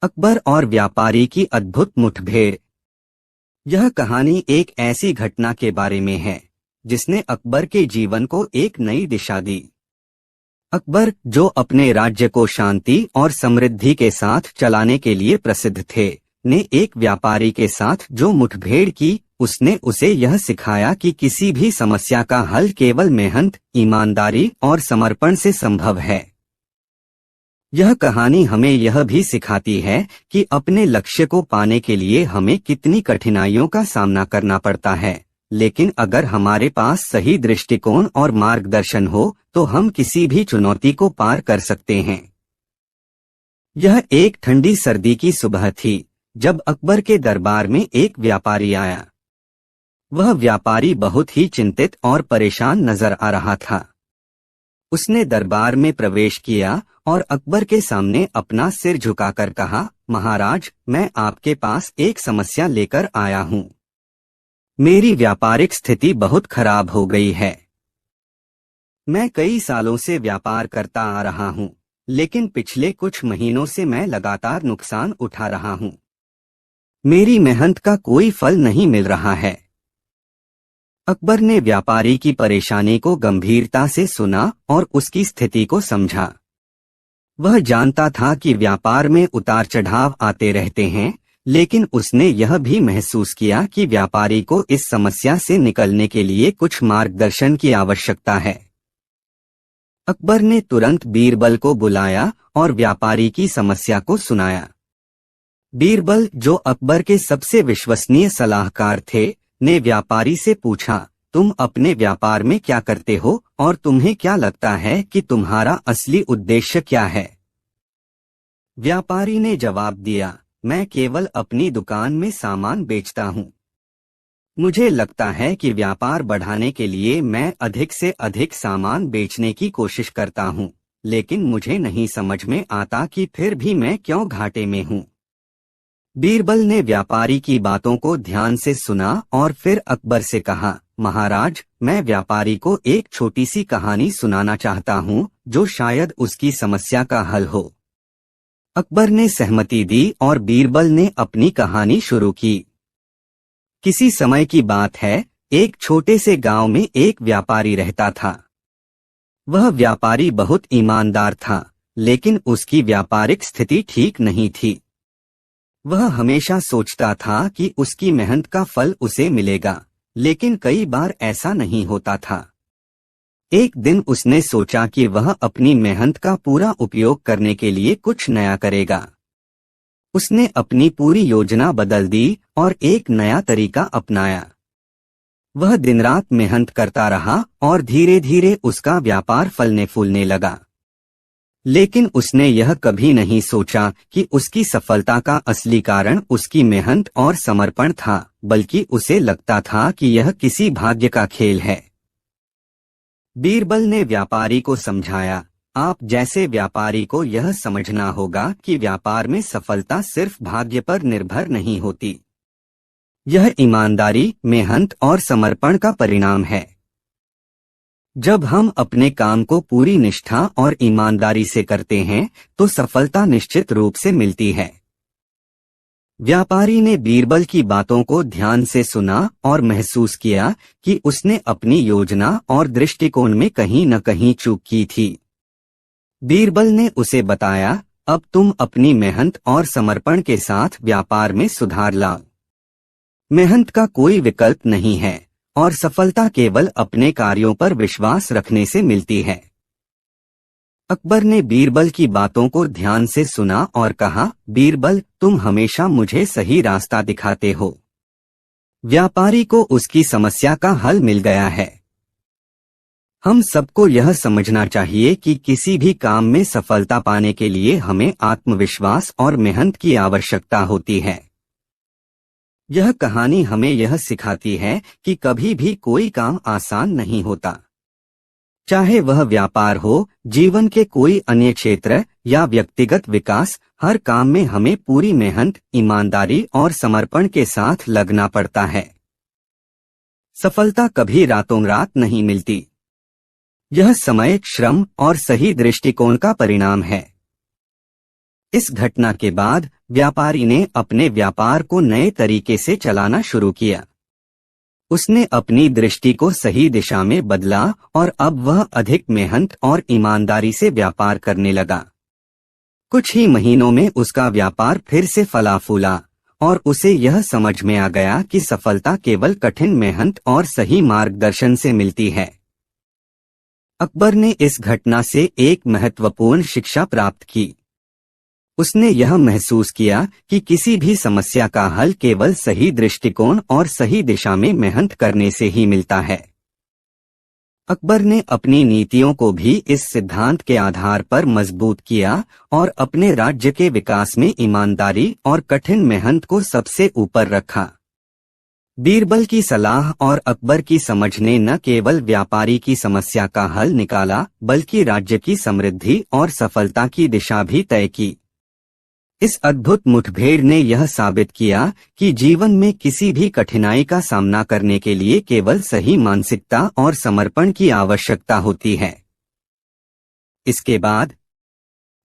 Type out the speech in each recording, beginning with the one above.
अकबर और व्यापारी की अद्भुत मुठभेड़। यह कहानी एक ऐसी घटना के बारे में है जिसने अकबर के जीवन को एक नई दिशा दी। अकबर, जो अपने राज्य को शांति और समृद्धि के साथ चलाने के लिए प्रसिद्ध थे, ने एक व्यापारी के साथ जो मुठभेड़ की, उसने उसे यह सिखाया कि किसी भी समस्या का हल केवल मेहनत, ईमानदारी और समर्पण से संभव है। यह कहानी हमें यह भी सिखाती है कि अपने लक्ष्य को पाने के लिए हमें कितनी कठिनाइयों का सामना करना पड़ता है, लेकिन अगर हमारे पास सही दृष्टिकोण और मार्गदर्शन हो तो हम किसी भी चुनौती को पार कर सकते हैं। यह एक ठंडी सर्दी की सुबह थी जब अकबर के दरबार में एक व्यापारी आया। वह व्यापारी बहुत ही चिंतित और परेशान नजर आ रहा था। उसने दरबार में प्रवेश किया और अकबर के सामने अपना सिर झुकाकर कहा, महाराज, मैं आपके पास एक समस्या लेकर आया हूँ। मेरी व्यापारिक स्थिति बहुत खराब हो गई है। मैं कई सालों से व्यापार करता आ रहा हूँ, लेकिन पिछले कुछ महीनों से मैं लगातार नुकसान उठा रहा हूँ। मेरी मेहनत का कोई फल नहीं मिल रहा है। अकबर ने व्यापारी की परेशानी को गंभीरता से सुना और उसकी स्थिति को समझा। वह जानता था कि व्यापार में उतार चढ़ाव आते रहते हैं, लेकिन उसने यह भी महसूस किया कि व्यापारी को इस समस्या से निकलने के लिए कुछ मार्गदर्शन की आवश्यकता है। अकबर ने तुरंत बीरबल को बुलाया और व्यापारी की समस्या को सुनाया। बीरबल, जो अकबर के सबसे विश्वसनीय सलाहकार थे, ने व्यापारी से पूछा, तुम अपने व्यापार में क्या करते हो और तुम्हें क्या लगता है कि तुम्हारा असली उद्देश्य क्या है? व्यापारी ने जवाब दिया, मैं केवल अपनी दुकान में सामान बेचता हूँ। मुझे लगता है कि व्यापार बढ़ाने के लिए मैं अधिक से अधिक सामान बेचने की कोशिश करता हूँ, लेकिन मुझे नहीं समझ में आता कि फिर भी मैं क्यों घाटे में हूँ। बीरबल ने व्यापारी की बातों को ध्यान से सुना और फिर अकबर से कहा, महाराज, मैं व्यापारी को एक छोटी सी कहानी सुनाना चाहता हूँ जो शायद उसकी समस्या का हल हो। अकबर ने सहमति दी और बीरबल ने अपनी कहानी शुरू की। किसी समय की बात है, एक छोटे से गांव में एक व्यापारी रहता था। वह व्यापारी बहुत ईमानदार था, लेकिन उसकी व्यापारिक स्थिति ठीक नहीं थी। वह हमेशा सोचता था कि उसकी मेहनत का फल उसे मिलेगा, लेकिन कई बार ऐसा नहीं होता था। एक दिन उसने सोचा कि वह अपनी मेहनत का पूरा उपयोग करने के लिए कुछ नया करेगा। उसने अपनी पूरी योजना बदल दी और एक नया तरीका अपनाया। वह दिन रात मेहनत करता रहा और धीरे धीरे उसका व्यापार फलने फूलने लगा। लेकिन उसने यह कभी नहीं सोचा कि उसकी सफलता का असली कारण उसकी मेहनत और समर्पण था, बल्कि उसे लगता था कि यह किसी भाग्य का खेल है। बीरबल ने व्यापारी को समझाया, आप जैसे व्यापारी को यह समझना होगा कि व्यापार में सफलता सिर्फ भाग्य पर निर्भर नहीं होती। यह ईमानदारी, मेहनत और समर्पण का परिणाम है। जब हम अपने काम को पूरी निष्ठा और ईमानदारी से करते हैं तो सफलता निश्चित रूप से मिलती है। व्यापारी ने बीरबल की बातों को ध्यान से सुना और महसूस किया कि उसने अपनी योजना और दृष्टिकोण में कहीं न कहीं चूक की थी। बीरबल ने उसे बताया, अब तुम अपनी मेहनत और समर्पण के साथ व्यापार में सुधार लाओ। मेहनत का कोई विकल्प नहीं है और सफलता केवल अपने कार्यों पर विश्वास रखने से मिलती है। अकबर ने बीरबल की बातों को ध्यान से सुना और कहा, बीरबल, तुम हमेशा मुझे सही रास्ता दिखाते हो। व्यापारी को उसकी समस्या का हल मिल गया है। हम सबको यह समझना चाहिए कि किसी भी काम में सफलता पाने के लिए हमें आत्मविश्वास और मेहनत की आवश्यकता होती है। यह कहानी हमें यह सिखाती है कि कभी भी कोई काम आसान नहीं होता। चाहे वह व्यापार हो, जीवन के कोई अन्य क्षेत्र या व्यक्तिगत विकास, हर काम में हमें पूरी मेहनत, ईमानदारी और समर्पण के साथ लगना पड़ता है। सफलता कभी रातों रात नहीं मिलती। यह समय, श्रम और सही दृष्टिकोण का परिणाम है। इस घटना के बाद व्यापारी ने अपने व्यापार को नए तरीके से चलाना शुरू किया। उसने अपनी दृष्टि को सही दिशा में बदला और अब वह अधिक मेहनत और ईमानदारी से व्यापार करने लगा। कुछ ही महीनों में उसका व्यापार फिर से फला फूला और उसे यह समझ में आ गया कि सफलता केवल कठिन मेहनत और सही मार्गदर्शन से मिलती है। अकबर ने इस घटना से एक महत्वपूर्ण शिक्षा प्राप्त की। उसने यह महसूस किया कि किसी भी समस्या का हल केवल सही दृष्टिकोण और सही दिशा में मेहनत करने से ही मिलता है। अकबर ने अपनी नीतियों को भी इस सिद्धांत के आधार पर मजबूत किया और अपने राज्य के विकास में ईमानदारी और कठिन मेहनत को सबसे ऊपर रखा। बीरबल की सलाह और अकबर की समझ ने न केवल व्यापारी की समस्या का हल निकाला बल्कि राज्य की समृद्धि और सफलता की दिशा भी तय की। इस अद्भुत मुठभेड़ ने यह साबित किया कि जीवन में किसी भी कठिनाई का सामना करने के लिए केवल सही मानसिकता और समर्पण की आवश्यकता होती है। इसके बाद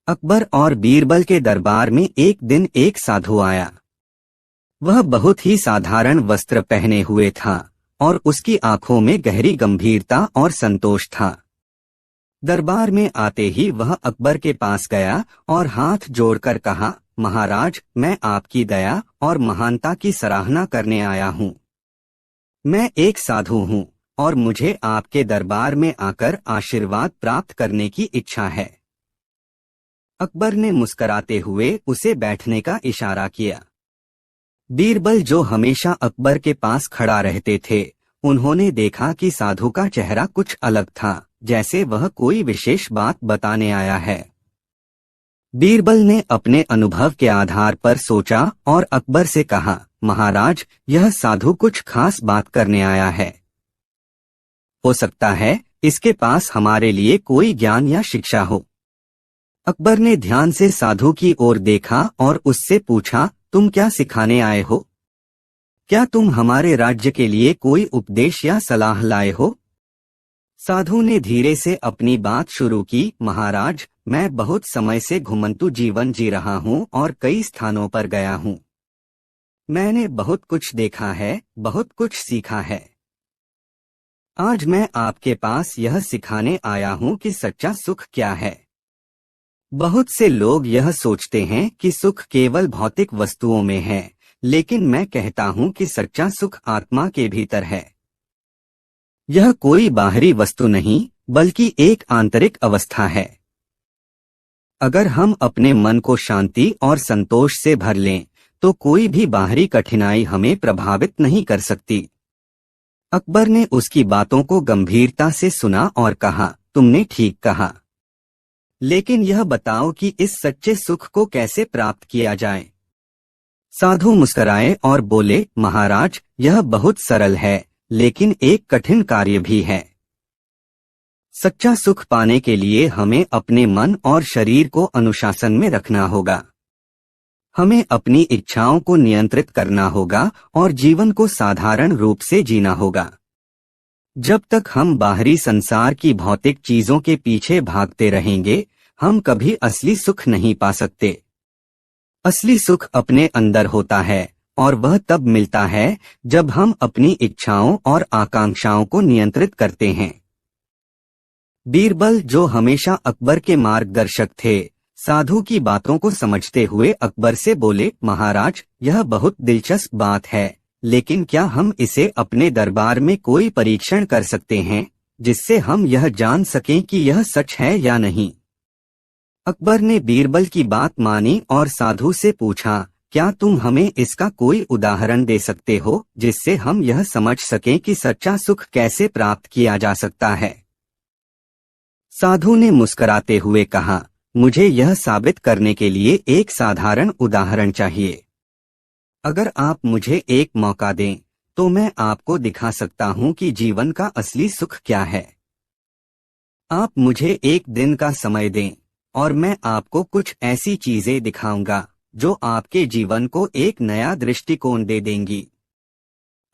अकबर और बीरबल के दरबार में एक दिन एक साधु आया। वह बहुत ही साधारण वस्त्र पहने हुए था और उसकी आंखों में गहरी गंभीरता और संतोष था। दरबार में आते ही वह अकबर के पास गया और हाथ जोड़कर कहा, महाराज, मैं आपकी दया और महानता की सराहना करने आया हूँ। मैं एक साधु हूँ और मुझे आपके दरबार में आकर आशीर्वाद प्राप्त करने की इच्छा है। अकबर ने मुस्कुराते हुए उसे बैठने का इशारा किया। बीरबल, जो हमेशा अकबर के पास खड़ा रहते थे, उन्होंने देखा कि साधु का चेहरा कुछ अलग था, जैसे वह कोई विशेष बात बताने आया है। बीरबल ने अपने अनुभव के आधार पर सोचा और अकबर से कहा, महाराज, यह साधु कुछ खास बात करने आया है। हो सकता है इसके पास हमारे लिए कोई ज्ञान या शिक्षा हो। अकबर ने ध्यान से साधु की ओर देखा और उससे पूछा, तुम क्या सिखाने आए हो? क्या तुम हमारे राज्य के लिए कोई उपदेश या सलाह लाए हो? साधु ने धीरे से अपनी बात शुरू की, महाराज, मैं बहुत समय से घुमंतु जीवन जी रहा हूँ और कई स्थानों पर गया हूँ। मैंने बहुत कुछ देखा है, बहुत कुछ सीखा है। आज मैं आपके पास यह सिखाने आया हूँ कि सच्चा सुख क्या है। बहुत से लोग यह सोचते हैं कि सुख केवल भौतिक वस्तुओं में है, लेकिन मैं कहता हूँ कि सच्चा सुख आत्मा के भीतर है। यह कोई बाहरी वस्तु नहीं, बल्कि एक आंतरिक अवस्था है। अगर हम अपने मन को शांति और संतोष से भर लें, तो कोई भी बाहरी कठिनाई हमें प्रभावित नहीं कर सकती। अकबर ने उसकी बातों को गंभीरता से सुना और कहा, तुमने ठीक कहा, लेकिन यह बताओ कि इस सच्चे सुख को कैसे प्राप्त किया जाए। साधु मुस्कुराए और बोले, महाराज, यह बहुत सरल है, लेकिन एक कठिन कार्य भी है। सच्चा सुख पाने के लिए हमें अपने मन और शरीर को अनुशासन में रखना होगा। हमें अपनी इच्छाओं को नियंत्रित करना होगा और जीवन को साधारण रूप से जीना होगा। जब तक हम बाहरी संसार की भौतिक चीजों के पीछे भागते रहेंगे, हम कभी असली सुख नहीं पा सकते। असली सुख अपने अंदर होता है और वह तब मिलता है जब हम अपनी इच्छाओं और आकांक्षाओं को नियंत्रित करते हैं। बीरबल, जो हमेशा अकबर के मार्गदर्शक थे, साधु की बातों को समझते हुए अकबर से बोले, महाराज, यह बहुत दिलचस्प बात है, लेकिन क्या हम इसे अपने दरबार में कोई परीक्षण कर सकते हैं, जिससे हम यह जान सकें कि यह सच है या नहीं? अकबर ने बीरबल की बात मानी और साधु से पूछा, क्या तुम हमें इसका कोई उदाहरण दे सकते हो, जिससे हम यह समझ सकें कि सच्चा सुख कैसे प्राप्त किया जा सकता है? साधु ने मुस्कुराते हुए कहा, मुझे यह साबित करने के लिए एक साधारण उदाहरण चाहिए। अगर आप मुझे एक मौका दें, तो मैं आपको दिखा सकता हूं कि जीवन का असली सुख क्या है। आप मुझे एक दिन का समय दें और मैं आपको कुछ ऐसी चीजें दिखाऊंगा जो आपके जीवन को एक नया दृष्टिकोण दे देंगी।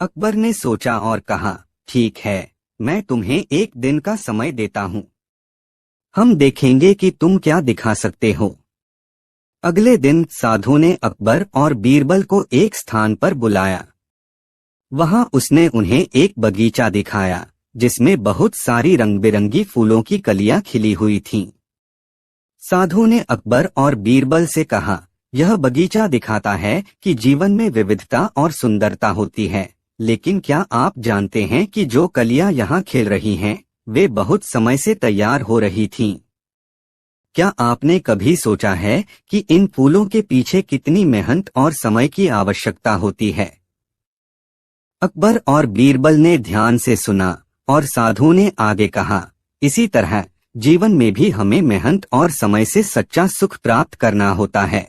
अकबर ने सोचा और कहा, ठीक है, मैं तुम्हें एक दिन का समय देता हूं। हम देखेंगे कि तुम क्या दिखा सकते हो। अगले दिन साधु ने अकबर और बीरबल को एक स्थान पर बुलाया। वहां उसने उन्हें एक बगीचा दिखाया जिसमें बहुत सारी रंग बिरंगी फूलों की कलियां खिली हुई थीं। साधु ने अकबर और बीरबल से कहा, यह बगीचा दिखाता है कि जीवन में विविधता और सुंदरता होती है, लेकिन क्या आप जानते हैं कि जो कलियां यहाँ खिल रही हैं, वे बहुत समय से तैयार हो रही थीं। क्या आपने कभी सोचा है कि इन फूलों के पीछे कितनी मेहनत और समय की आवश्यकता होती है? अकबर और बीरबल ने ध्यान से सुना और साधु ने आगे कहा, इसी तरह जीवन में भी हमें मेहनत और समय से सच्चा सुख प्राप्त करना होता है।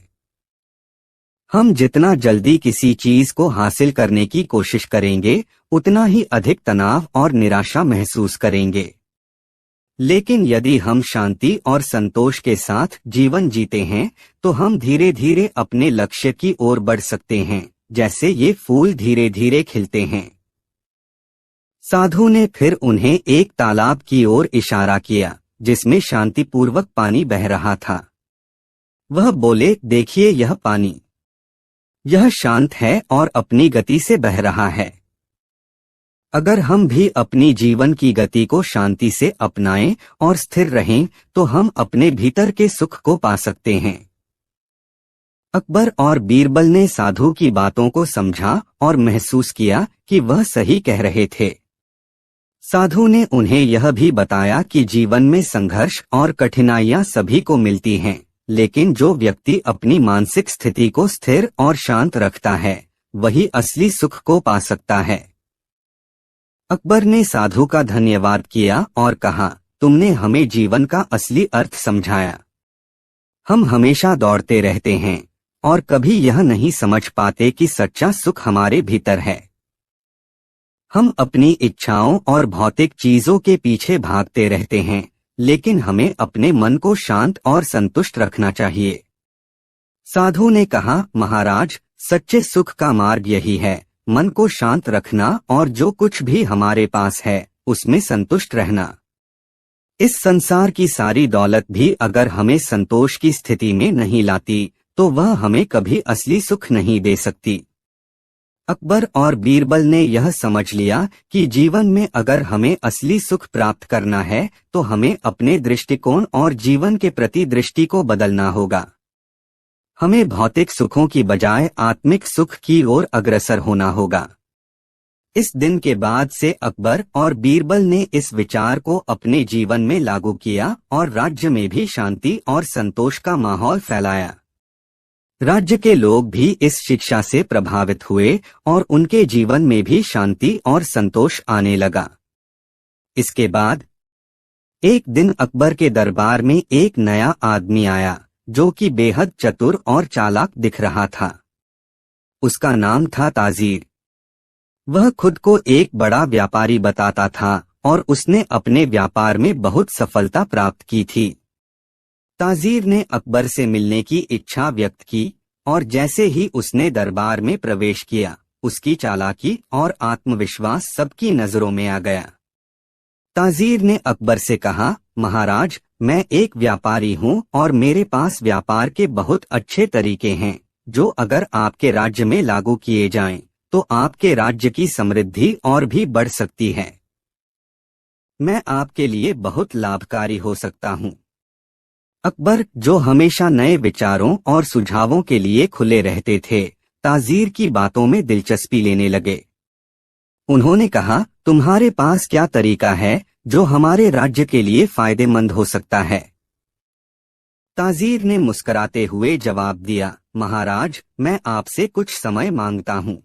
हम जितना जल्दी किसी चीज को हासिल करने की कोशिश करेंगे, उतना ही अधिक तनाव और निराशा महसूस करेंगे। लेकिन यदि हम शांति और संतोष के साथ जीवन जीते हैं, तो हम धीरे धीरे अपने लक्ष्य की ओर बढ़ सकते हैं, जैसे ये फूल धीरे धीरे खिलते हैं। साधु ने फिर उन्हें एक तालाब की ओर इशारा किया जिसमें शांतिपूर्वक पानी बह रहा था। वह बोले, देखिए यह पानी, यह शांत है और अपनी गति से बह रहा है। अगर हम भी अपनी जीवन की गति को शांति से अपनाएं और स्थिर रहें, तो हम अपने भीतर के सुख को पा सकते हैं। अकबर और बीरबल ने साधु की बातों को समझा और महसूस किया कि वह सही कह रहे थे। साधु ने उन्हें यह भी बताया कि जीवन में संघर्ष और कठिनाइयां सभी को मिलती हैं, लेकिन जो व्यक्ति अपनी मानसिक स्थिति को स्थिर और शांत रखता है, वही असली सुख को पा सकता है। अकबर ने साधु का धन्यवाद किया और कहा, तुमने हमें जीवन का असली अर्थ समझाया। हम हमेशा दौड़ते रहते हैं और कभी यह नहीं समझ पाते कि सच्चा सुख हमारे भीतर है। हम अपनी इच्छाओं और भौतिक चीजों के पीछे भागते रहते हैं, लेकिन हमें अपने मन को शांत और संतुष्ट रखना चाहिए। साधु ने कहा, महाराज, सच्चे सुख का मार्ग यही है, मन को शांत रखना और जो कुछ भी हमारे पास है उसमें संतुष्ट रहना। इस संसार की सारी दौलत भी अगर हमें संतोष की स्थिति में नहीं लाती, तो वह हमें कभी असली सुख नहीं दे सकती। अकबर और बीरबल ने यह समझ लिया कि जीवन में अगर हमें असली सुख प्राप्त करना है, तो हमें अपने दृष्टिकोण और जीवन के प्रति दृष्टि को बदलना होगा। हमें भौतिक सुखों की बजाय आत्मिक सुख की ओर अग्रसर होना होगा। इस दिन के बाद से अकबर और बीरबल ने इस विचार को अपने जीवन में लागू किया और राज्य में भी शांति और संतोष का माहौल फैलाया। राज्य के लोग भी इस शिक्षा से प्रभावित हुए और उनके जीवन में भी शांति और संतोष आने लगा। इसके बाद एक दिन अकबर के दरबार में एक नया आदमी आया जो कि बेहद चतुर और चालाक दिख रहा था। उसका नाम था ताजीर। वह खुद को एक बड़ा व्यापारी बताता था और उसने अपने व्यापार में बहुत सफलता प्राप्त की थी। ताजीर ने अकबर से मिलने की इच्छा व्यक्त की और जैसे ही उसने दरबार में प्रवेश किया, उसकी चालाकी और आत्मविश्वास सबकी नजरों में आ गया। ताजीर ने अकबर से कहा, महाराज, मैं एक व्यापारी हूँ और मेरे पास व्यापार के बहुत अच्छे तरीके हैं, जो अगर आपके राज्य में लागू किए जाएं, तो आपके राज्य की समृद्धि और भी बढ़ सकती है। मैं आपके लिए बहुत लाभकारी हो सकता हूँ। अकबर, जो हमेशा नए विचारों और सुझावों के लिए खुले रहते थे, ताजीर की बातों में दिलचस्पी लेने लगे। उन्होंने कहा, तुम्हारे पास क्या तरीका है जो हमारे राज्य के लिए फायदेमंद हो सकता है? ताजीर ने मुस्कुराते हुए जवाब दिया, महाराज, मैं आपसे कुछ समय मांगता हूँ।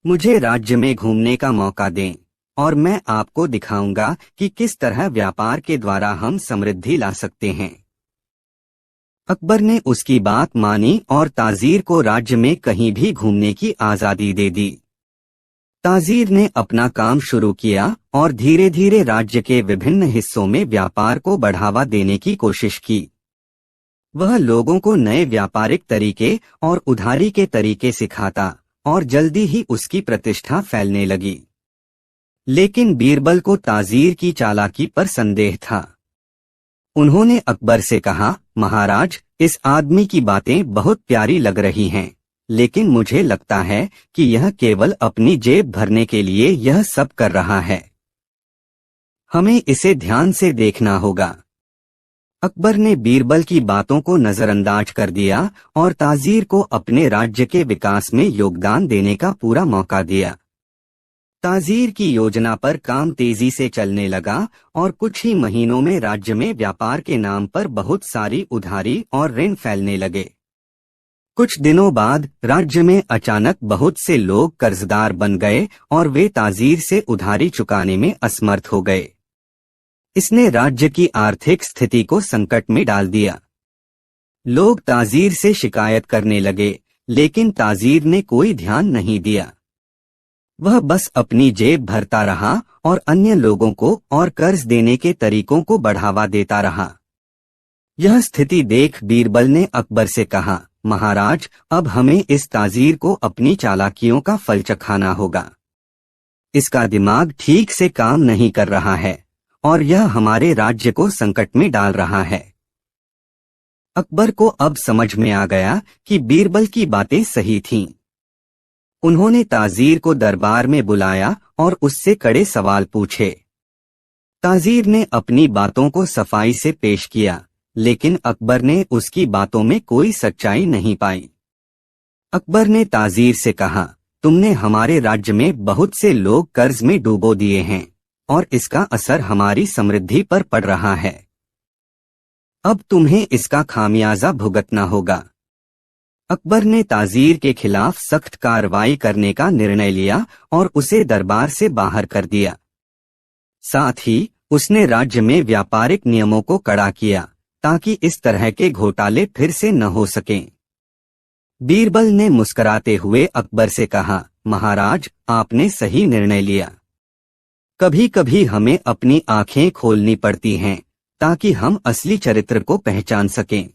मुझे राज्य में घूमने का मौका दें और मैं आपको दिखाऊंगा कि किस तरह व्यापार के द्वारा हम समृद्धि ला सकते हैं। अकबर ने उसकी बात मानी और ताजीर को राज्य में कहीं भी घूमने की आजादी दे दी। ताजीर ने अपना काम शुरू किया और धीरे धीरे राज्य के विभिन्न हिस्सों में व्यापार को बढ़ावा देने की कोशिश की। वह लोगों को नए व्यापारिक तरीके और उधारी के तरीके सिखाता और जल्दी ही उसकी प्रतिष्ठा फैलने लगी। लेकिन बीरबल को ताजीर की चालाकी पर संदेह था। उन्होंने अकबर से कहा, महाराज, इस आदमी की बातें बहुत प्यारी लग रही हैं, लेकिन मुझे लगता है कि यह केवल अपनी जेब भरने के लिए यह सब कर रहा है। हमें इसे ध्यान से देखना होगा। अकबर ने बीरबल की बातों को नजरअंदाज कर दिया और ताजीर को अपने राज्य के विकास में योगदान देने का पूरा मौका दिया। ताजीर की योजना पर काम तेजी से चलने लगा और कुछ ही महीनों में राज्य में व्यापार के नाम पर बहुत सारी उधारी और ऋण फैलने लगे। कुछ दिनों बाद राज्य में अचानक बहुत से लोग कर्जदार बन गए और वे ताजीर से उधारी चुकाने में असमर्थ हो गए। इसने राज्य की आर्थिक स्थिति को संकट में डाल दिया। लोग ताजीर से शिकायत करने लगे, लेकिन ताजीर ने कोई ध्यान नहीं दिया। वह बस अपनी जेब भरता रहा और अन्य लोगों को और कर्ज देने के तरीकों को बढ़ावा देता रहा। यह स्थिति देख बीरबल ने अकबर से कहा, महाराज, अब हमें इस ताजीर को अपनी चालाकियों का फल चखाना होगा। इसका दिमाग ठीक से काम नहीं कर रहा है और यह हमारे राज्य को संकट में डाल रहा है। अकबर को अब समझ में आ गया कि बीरबल की बातें सही थीं। उन्होंने ताजीर को दरबार में बुलाया और उससे कड़े सवाल पूछे। ताजीर ने अपनी बातों को सफाई से पेश किया, लेकिन अकबर ने उसकी बातों में कोई सच्चाई नहीं पाई। अकबर ने ताजीर से कहा, तुमने हमारे राज्य में बहुत से लोग कर्ज में डूबो दिए हैं और इसका असर हमारी समृद्धि पर पड़ रहा है। अब तुम्हें इसका खामियाजा भुगतना होगा। अकबर ने ताजीर के खिलाफ सख्त कार्रवाई करने का निर्णय लिया और उसे दरबार से बाहर कर दिया। साथ ही उसने राज्य में व्यापारिक नियमों को कड़ा किया ताकि इस तरह के घोटाले फिर से न हो सकें। बीरबल ने मुस्कुराते हुए अकबर से कहा, महाराज, आपने सही निर्णय लिया। कभी कभी हमें अपनी आंखें खोलनी पड़ती हैं ताकि हम असली चरित्र को पहचान सकें।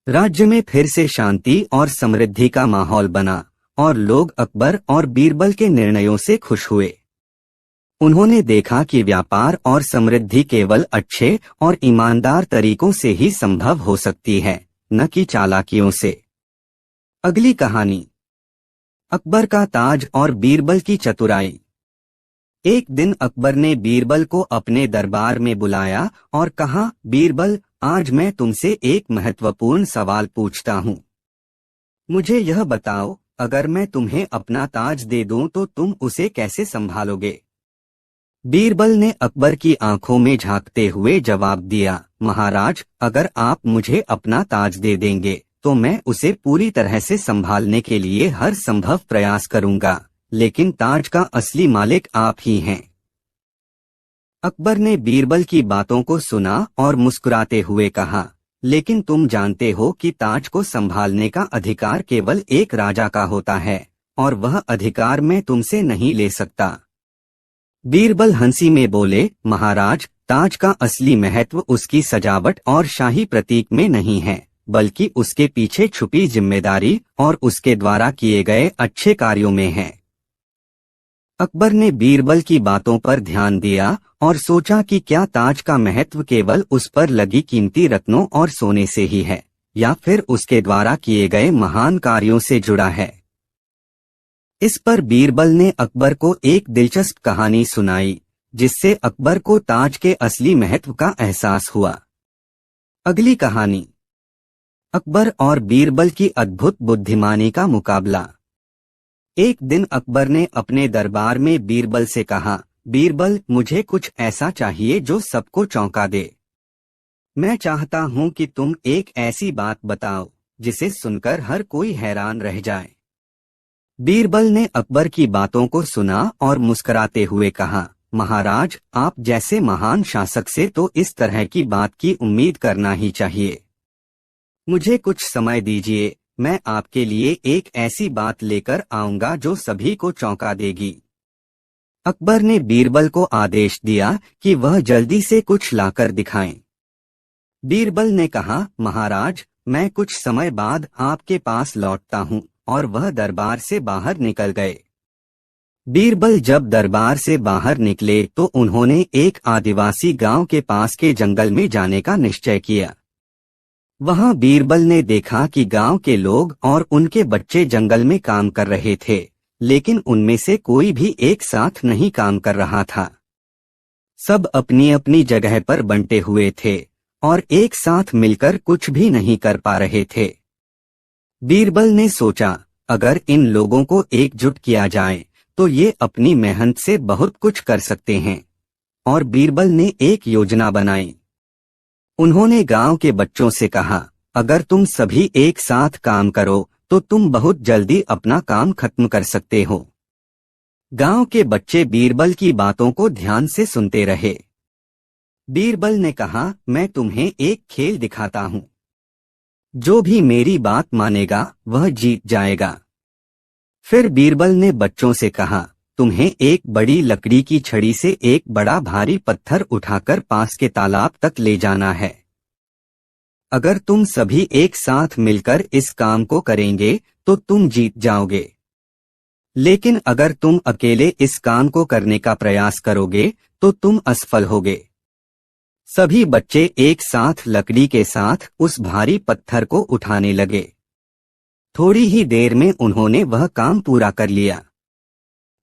राज्य में फिर से शांति और समृद्धि का माहौल बना और लोग अकबर और बीरबल के निर्णयों से खुश हुए। उन्होंने देखा कि व्यापार और समृद्धि केवल अच्छे और ईमानदार तरीकों से ही संभव हो सकती है, न कि चालाकियों से। अगली कहानी, अकबर का ताज और बीरबल की चतुराई। एक दिन अकबर ने बीरबल को अपने दरबार में बुलाया और कहा, बीरबल, आज मैं तुमसे एक महत्वपूर्ण सवाल पूछता हूँ। मुझे यह बताओ, अगर मैं तुम्हें अपना ताज दे दूं तो तुम उसे कैसे संभालोगे? बीरबल ने अकबर की आंखों में झांकते हुए जवाब दिया, महाराज, अगर आप मुझे अपना ताज दे देंगे तो मैं उसे पूरी तरह से संभालने के लिए हर संभव प्रयास करूंगा, लेकिन ताज का असली मालिक आप ही हैं। अकबर ने बीरबल की बातों को सुना और मुस्कुराते हुए कहा, लेकिन तुम जानते हो कि ताज को संभालने का अधिकार केवल एक राजा का होता है और वह अधिकार मैं तुमसे नहीं ले सकता। बीरबल हंसी में बोले, महाराज, ताज का असली महत्व उसकी सजावट और शाही प्रतीक में नहीं है, बल्कि उसके पीछे छुपी जिम्मेदारी और उसके द्वारा किए गए अच्छे कार्यों में है। अकबर ने बीरबल की बातों पर ध्यान दिया और सोचा कि क्या ताज का महत्व केवल उस पर लगी कीमती रत्नों और सोने से ही है या फिर उसके द्वारा किए गए महान कार्यों से जुड़ा है। इस पर बीरबल ने अकबर को एक दिलचस्प कहानी सुनाई, जिससे अकबर को ताज के असली महत्व का एहसास हुआ। अगली कहानी, अकबर और बीरबल की अद्भुत बुद्धिमानी का मुकाबला। एक दिन अकबर ने अपने दरबार में बीरबल से कहा, बीरबल, मुझे कुछ ऐसा चाहिए जो सबको चौंका दे। मैं चाहता हूं कि तुम एक ऐसी बात बताओ जिसे सुनकर हर कोई हैरान रह जाए। बीरबल ने अकबर की बातों को सुना और मुस्कुराते हुए कहा, महाराज, आप जैसे महान शासक से तो इस तरह की बात की उम्मीद करना ही चाहिए। मुझे कुछ समय दीजिए, मैं आपके लिए एक ऐसी बात लेकर आऊंगा जो सभी को चौंका देगी। अकबर ने बीरबल को आदेश दिया कि वह जल्दी से कुछ लाकर दिखाएं। बीरबल ने कहा, महाराज, मैं कुछ समय बाद आपके पास लौटता हूं, और वह दरबार से बाहर निकल गए। बीरबल जब दरबार से बाहर निकले तो उन्होंने एक आदिवासी गांव के पास के जंगल में जाने का निश्चय किया। वहां बीरबल ने देखा कि गांव के लोग और उनके बच्चे जंगल में काम कर रहे थे, लेकिन उनमें से कोई भी एक साथ नहीं काम कर रहा था। सब अपनी अपनी जगह पर बंटे हुए थे और एक साथ मिलकर कुछ भी नहीं कर पा रहे थे। बीरबल ने सोचा, अगर इन लोगों को एकजुट किया जाए तो ये अपनी मेहनत से बहुत कुछ कर सकते हैं। और बीरबल ने एक योजना बनाई। उन्होंने गांव के बच्चों से कहा, अगर तुम सभी एक साथ काम करो तो तुम बहुत जल्दी अपना काम खत्म कर सकते हो। गांव के बच्चे बीरबल की बातों को ध्यान से सुनते रहे। बीरबल ने कहा, मैं तुम्हें एक खेल दिखाता हूं। जो भी मेरी बात मानेगा वह जीत जाएगा। फिर बीरबल ने बच्चों से कहा, तुम्हें एक बड़ी लकड़ी की छड़ी से एक बड़ा भारी पत्थर उठाकर पास के तालाब तक ले जाना है। अगर तुम सभी एक साथ मिलकर इस काम को करेंगे तो तुम जीत जाओगे। लेकिन अगर तुम अकेले इस काम को करने का प्रयास करोगे तो तुम असफल होगे। सभी बच्चे एक साथ लकड़ी के साथ उस भारी पत्थर को उठाने लगे। थोड़ी ही देर में उन्होंने वह काम पूरा कर लिया।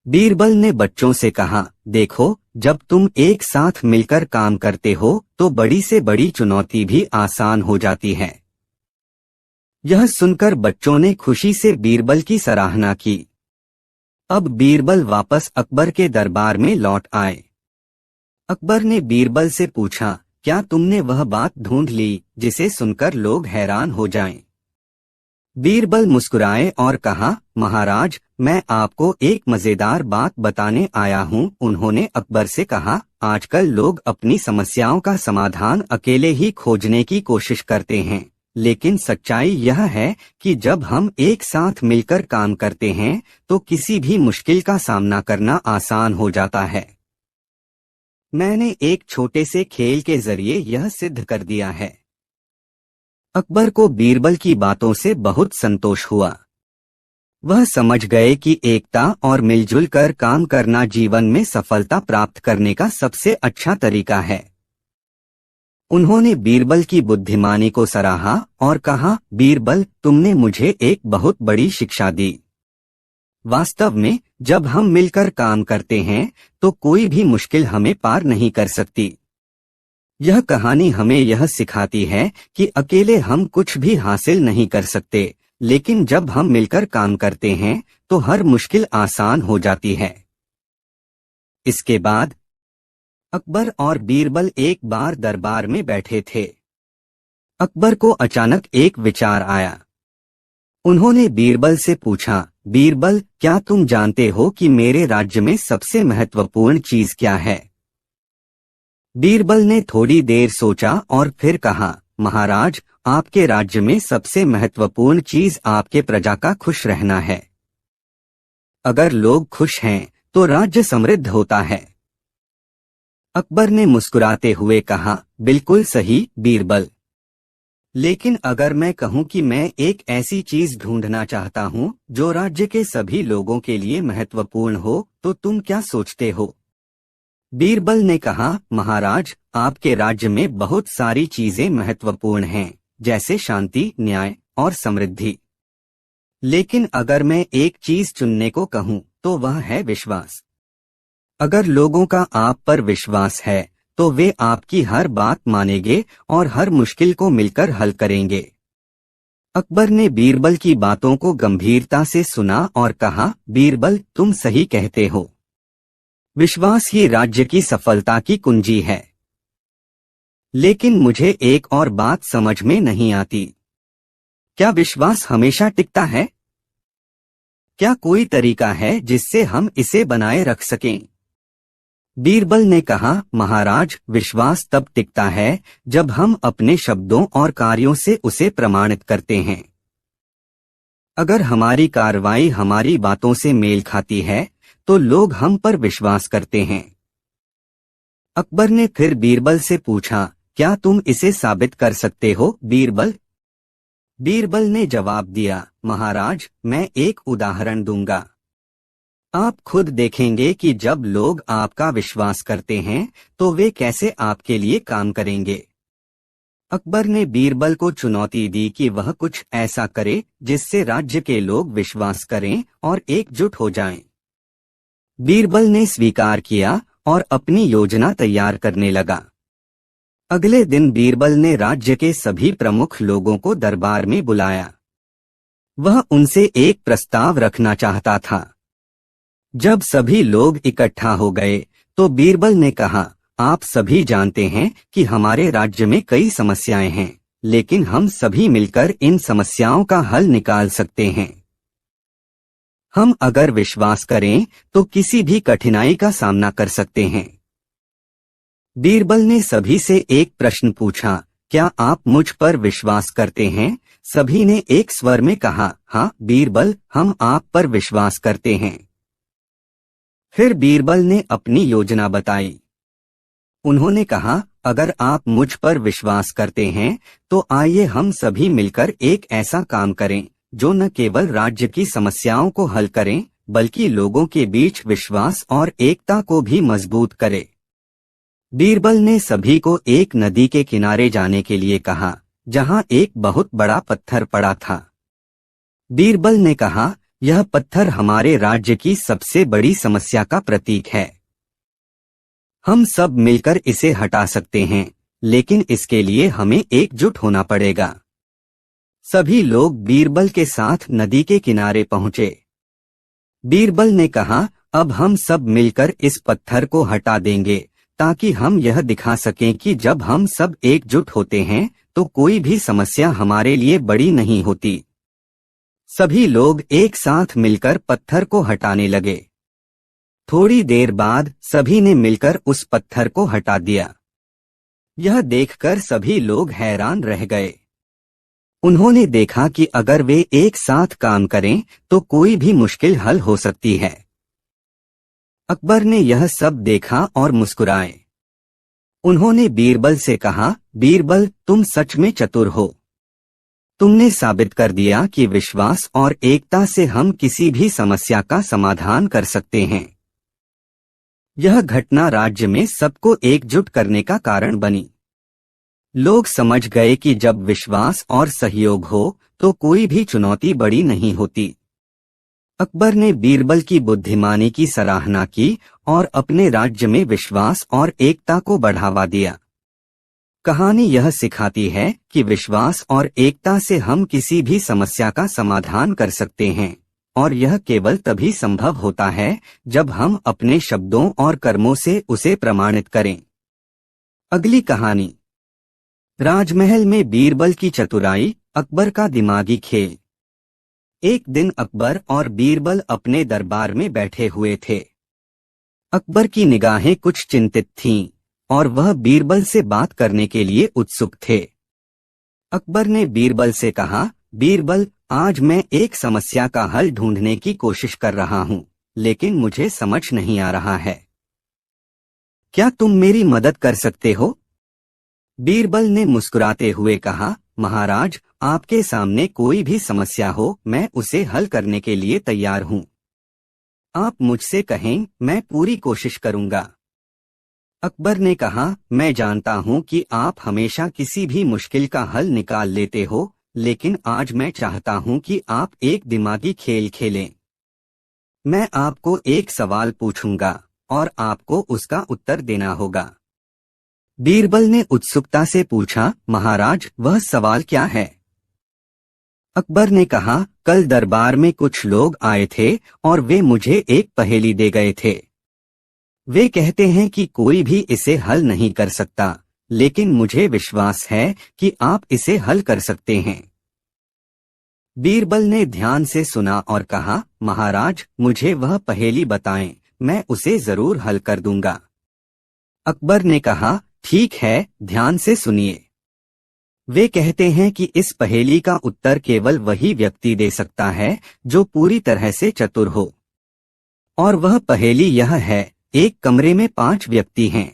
बीरबल ने बच्चों से कहा, देखो, जब तुम एक साथ मिलकर काम करते हो तो बड़ी से बड़ी चुनौती भी आसान हो जाती है। यह सुनकर बच्चों ने खुशी से बीरबल की सराहना की। अब बीरबल वापस अकबर के दरबार में लौट आए। अकबर ने बीरबल से पूछा, क्या तुमने वह बात ढूंढ ली जिसे सुनकर लोग हैरान हो जाएं? बीरबल मुस्कुराए और कहा, महाराज, मैं आपको एक मजेदार बात बताने आया हूँ। उन्होंने अकबर से कहा, आजकल लोग अपनी समस्याओं का समाधान अकेले ही खोजने की कोशिश करते हैं, लेकिन सच्चाई यह है कि जब हम एक साथ मिलकर काम करते हैं तो किसी भी मुश्किल का सामना करना आसान हो जाता है। मैंने एक छोटे से खेल के जरिए यह सिद्ध कर दिया है। अकबर को बीरबल की बातों से बहुत संतोष हुआ। वह समझ गए कि एकता और मिलजुल कर काम करना जीवन में सफलता प्राप्त करने का सबसे अच्छा तरीका है। उन्होंने बीरबल की बुद्धिमानी को सराहा और कहा, बीरबल, तुमने मुझे एक बहुत बड़ी शिक्षा दी। वास्तव में जब हम मिलकर काम करते हैं तो कोई भी मुश्किल हमें पार नहीं कर सकती। यह कहानी हमें यह सिखाती है कि अकेले हम कुछ भी हासिल नहीं कर सकते, लेकिन जब हम मिलकर काम करते हैं तो हर मुश्किल आसान हो जाती है। इसके बाद अकबर और बीरबल एक बार दरबार में बैठे थे। अकबर को अचानक एक विचार आया। उन्होंने बीरबल से पूछा, बीरबल, क्या तुम जानते हो कि मेरे राज्य में सबसे महत्वपूर्ण चीज क्या है? बीरबल ने थोड़ी देर सोचा और फिर कहा, महाराज, आपके राज्य में सबसे महत्वपूर्ण चीज आपके प्रजा का खुश रहना है। अगर लोग खुश हैं तो राज्य समृद्ध होता है। अकबर ने मुस्कुराते हुए कहा, बिल्कुल सही बीरबल। लेकिन अगर मैं कहूं कि मैं एक ऐसी चीज ढूंढना चाहता हूं जो राज्य के सभी लोगों के लिए महत्वपूर्ण हो, तो तुम क्या सोचते हो? बीरबल ने कहा, महाराज, आपके राज्य में बहुत सारी चीजें महत्वपूर्ण हैं, जैसे शांति, न्याय और समृद्धि। लेकिन अगर मैं एक चीज चुनने को कहूं तो वह है विश्वास। अगर लोगों का आप पर विश्वास है तो वे आपकी हर बात मानेंगे और हर मुश्किल को मिलकर हल करेंगे। अकबर ने बीरबल की बातों को गंभीरता से सुना और कहा, बीरबल, तुम सही कहते हो। विश्वास ही राज्य की सफलता की कुंजी है। लेकिन मुझे एक और बात समझ में नहीं आती। क्या विश्वास हमेशा टिकता है? क्या कोई तरीका है जिससे हम इसे बनाए रख सकें? बीरबल ने कहा, महाराज, विश्वास तब टिकता है जब हम अपने शब्दों और कार्यों से उसे प्रमाणित करते हैं। अगर हमारी कार्रवाई हमारी बातों से मेल खाती है तो लोग हम पर विश्वास करते हैं। अकबर ने फिर बीरबल से पूछा, क्या तुम इसे साबित कर सकते हो बीरबल? बीरबल ने जवाब दिया, महाराज, मैं एक उदाहरण दूंगा। आप खुद देखेंगे कि जब लोग आपका विश्वास करते हैं तो वे कैसे आपके लिए काम करेंगे। अकबर ने बीरबल को चुनौती दी कि वह कुछ ऐसा करे जिससे राज्य के लोग विश्वास करें और एकजुट हो जाएं। बीरबल ने स्वीकार किया और अपनी योजना तैयार करने लगा। अगले दिन बीरबल ने राज्य के सभी प्रमुख लोगों को दरबार में बुलाया। वह उनसे एक प्रस्ताव रखना चाहता था। जब सभी लोग इकट्ठा हो गए तो बीरबल ने कहा, आप सभी जानते हैं कि हमारे राज्य में कई समस्याएं हैं, लेकिन हम सभी मिलकर इन समस्याओं का हल निकाल सकते हैं। हम अगर विश्वास करें तो किसी भी कठिनाई का सामना कर सकते हैं। बीरबल ने सभी से एक प्रश्न पूछा, क्या आप मुझ पर विश्वास करते हैं? सभी ने एक स्वर में कहा, हाँ बीरबल, हम आप पर विश्वास करते हैं। फिर बीरबल ने अपनी योजना बताई। उन्होंने कहा, अगर आप मुझ पर विश्वास करते हैं तो आइए हम सभी मिलकर एक ऐसा काम करें जो न केवल राज्य की समस्याओं को हल करें बल्कि लोगों के बीच विश्वास और एकता को भी मजबूत करे। बीरबल ने सभी को एक नदी के किनारे जाने के लिए कहा, जहां एक बहुत बड़ा पत्थर पड़ा था। बीरबल ने कहा, यह पत्थर हमारे राज्य की सबसे बड़ी समस्या का प्रतीक है। हम सब मिलकर इसे हटा सकते हैं, लेकिन इसके लिए हमें एकजुट होना पड़ेगा। सभी लोग बीरबल के साथ नदी के किनारे पहुंचे। बीरबल ने कहा, अब हम सब मिलकर इस पत्थर को हटा देंगे ताकि हम यह दिखा सकें कि जब हम सब एकजुट होते हैं तो कोई भी समस्या हमारे लिए बड़ी नहीं होती। सभी लोग एक साथ मिलकर पत्थर को हटाने लगे। थोड़ी देर बाद सभी ने मिलकर उस पत्थर को हटा दिया। यह देखकर सभी लोग हैरान रह गए। उन्होंने देखा कि अगर वे एक साथ काम करें तो कोई भी मुश्किल हल हो सकती है। अकबर ने यह सब देखा और मुस्कुराए। उन्होंने बीरबल से कहा, बीरबल, तुम सच में चतुर हो। तुमने साबित कर दिया कि विश्वास और एकता से हम किसी भी समस्या का समाधान कर सकते हैं। यह घटना राज्य में सबको एकजुट करने का कारण बनी। लोग समझ गए कि जब विश्वास और सहयोग हो तो कोई भी चुनौती बड़ी नहीं होती। अकबर ने बीरबल की बुद्धिमानी की सराहना की और अपने राज्य में विश्वास और एकता को बढ़ावा दिया। कहानी यह सिखाती है कि विश्वास और एकता से हम किसी भी समस्या का समाधान कर सकते हैं, और यह केवल तभी संभव होता है जब हम अपने शब्दों और कर्मों से उसे प्रमाणित करें। अगली कहानी, राजमहल में बीरबल की चतुराई, अकबर का दिमागी खेल। एक दिन अकबर और बीरबल अपने दरबार में बैठे हुए थे। अकबर की निगाहें कुछ चिंतित थीं और वह बीरबल से बात करने के लिए उत्सुक थे। अकबर ने बीरबल से कहा, बीरबल, आज मैं एक समस्या का हल ढूंढने की कोशिश कर रहा हूँ, लेकिन मुझे समझ नहीं आ रहा है। क्या तुम मेरी मदद कर सकते हो? बीरबल ने मुस्कुराते हुए कहा, महाराज, आपके सामने कोई भी समस्या हो, मैं उसे हल करने के लिए तैयार हूँ। आप मुझसे कहें, मैं पूरी कोशिश करूँगा। अकबर ने कहा, मैं जानता हूँ कि आप हमेशा किसी भी मुश्किल का हल निकाल लेते हो, लेकिन आज मैं चाहता हूँ कि आप एक दिमागी खेल खेलें। मैं आपको एक सवाल पूछूंगा और आपको उसका उत्तर देना होगा। बीरबल ने उत्सुकता से पूछा, महाराज, वह सवाल क्या है? अकबर ने कहा, कल दरबार में कुछ लोग आए थे और वे मुझे एक पहेली दे गए थे। वे कहते हैं कि कोई भी इसे हल नहीं कर सकता, लेकिन मुझे विश्वास है कि आप इसे हल कर सकते हैं। बीरबल ने ध्यान से सुना और कहा, महाराज, मुझे वह पहेली बताएं, मैं उसे जरूर हल कर दूंगा। अकबर ने कहा, ठीक है, ध्यान से सुनिए। वे कहते हैं कि इस पहेली का उत्तर केवल वही व्यक्ति दे सकता है जो पूरी तरह से चतुर हो। और वह पहेली यह है, एक कमरे में 5 व्यक्ति हैं।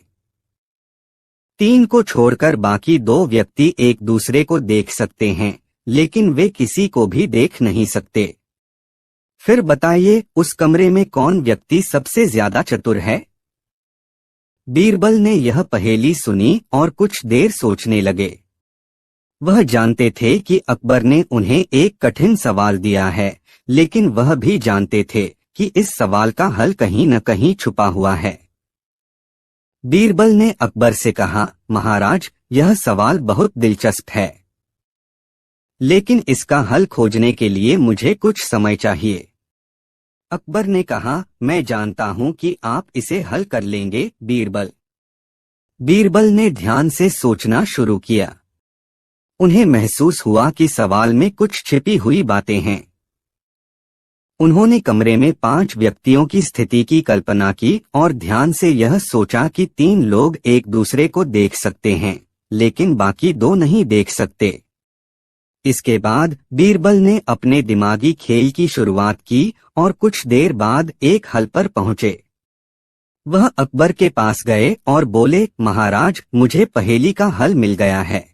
3 को छोड़कर बाकी 2 व्यक्ति एक दूसरे को देख सकते हैं, लेकिन वे किसी को भी देख नहीं सकते। फिर बताइए, उस कमरे में कौन व्यक्ति सबसे ज्यादा चतुर है? बीरबल ने यह पहेली सुनी और कुछ देर सोचने लगे। वह जानते थे कि अकबर ने उन्हें एक कठिन सवाल दिया है, लेकिन वह भी जानते थे कि इस सवाल का हल कहीं न कहीं छुपा हुआ है। बीरबल ने अकबर से कहा, महाराज, यह सवाल बहुत दिलचस्प है, लेकिन इसका हल खोजने के लिए मुझे कुछ समय चाहिए। अकबर ने कहा, मैं जानता हूं कि आप इसे हल कर लेंगे, बीरबल। बीरबल ने ध्यान से सोचना शुरू किया। उन्हें महसूस हुआ कि सवाल में कुछ छिपी हुई बातें हैं। उन्होंने कमरे में 5 व्यक्तियों की स्थिति की कल्पना की और ध्यान से यह सोचा कि 3 लोग एक दूसरे को देख सकते हैं, लेकिन बाकी 2 नहीं देख सकते। इसके बाद बीरबल ने अपने दिमागी खेल की शुरुआत की और कुछ देर बाद एक हल पर पहुंचे। वह अकबर के पास गए और बोले, महाराज, मुझे पहेली का हल मिल गया है।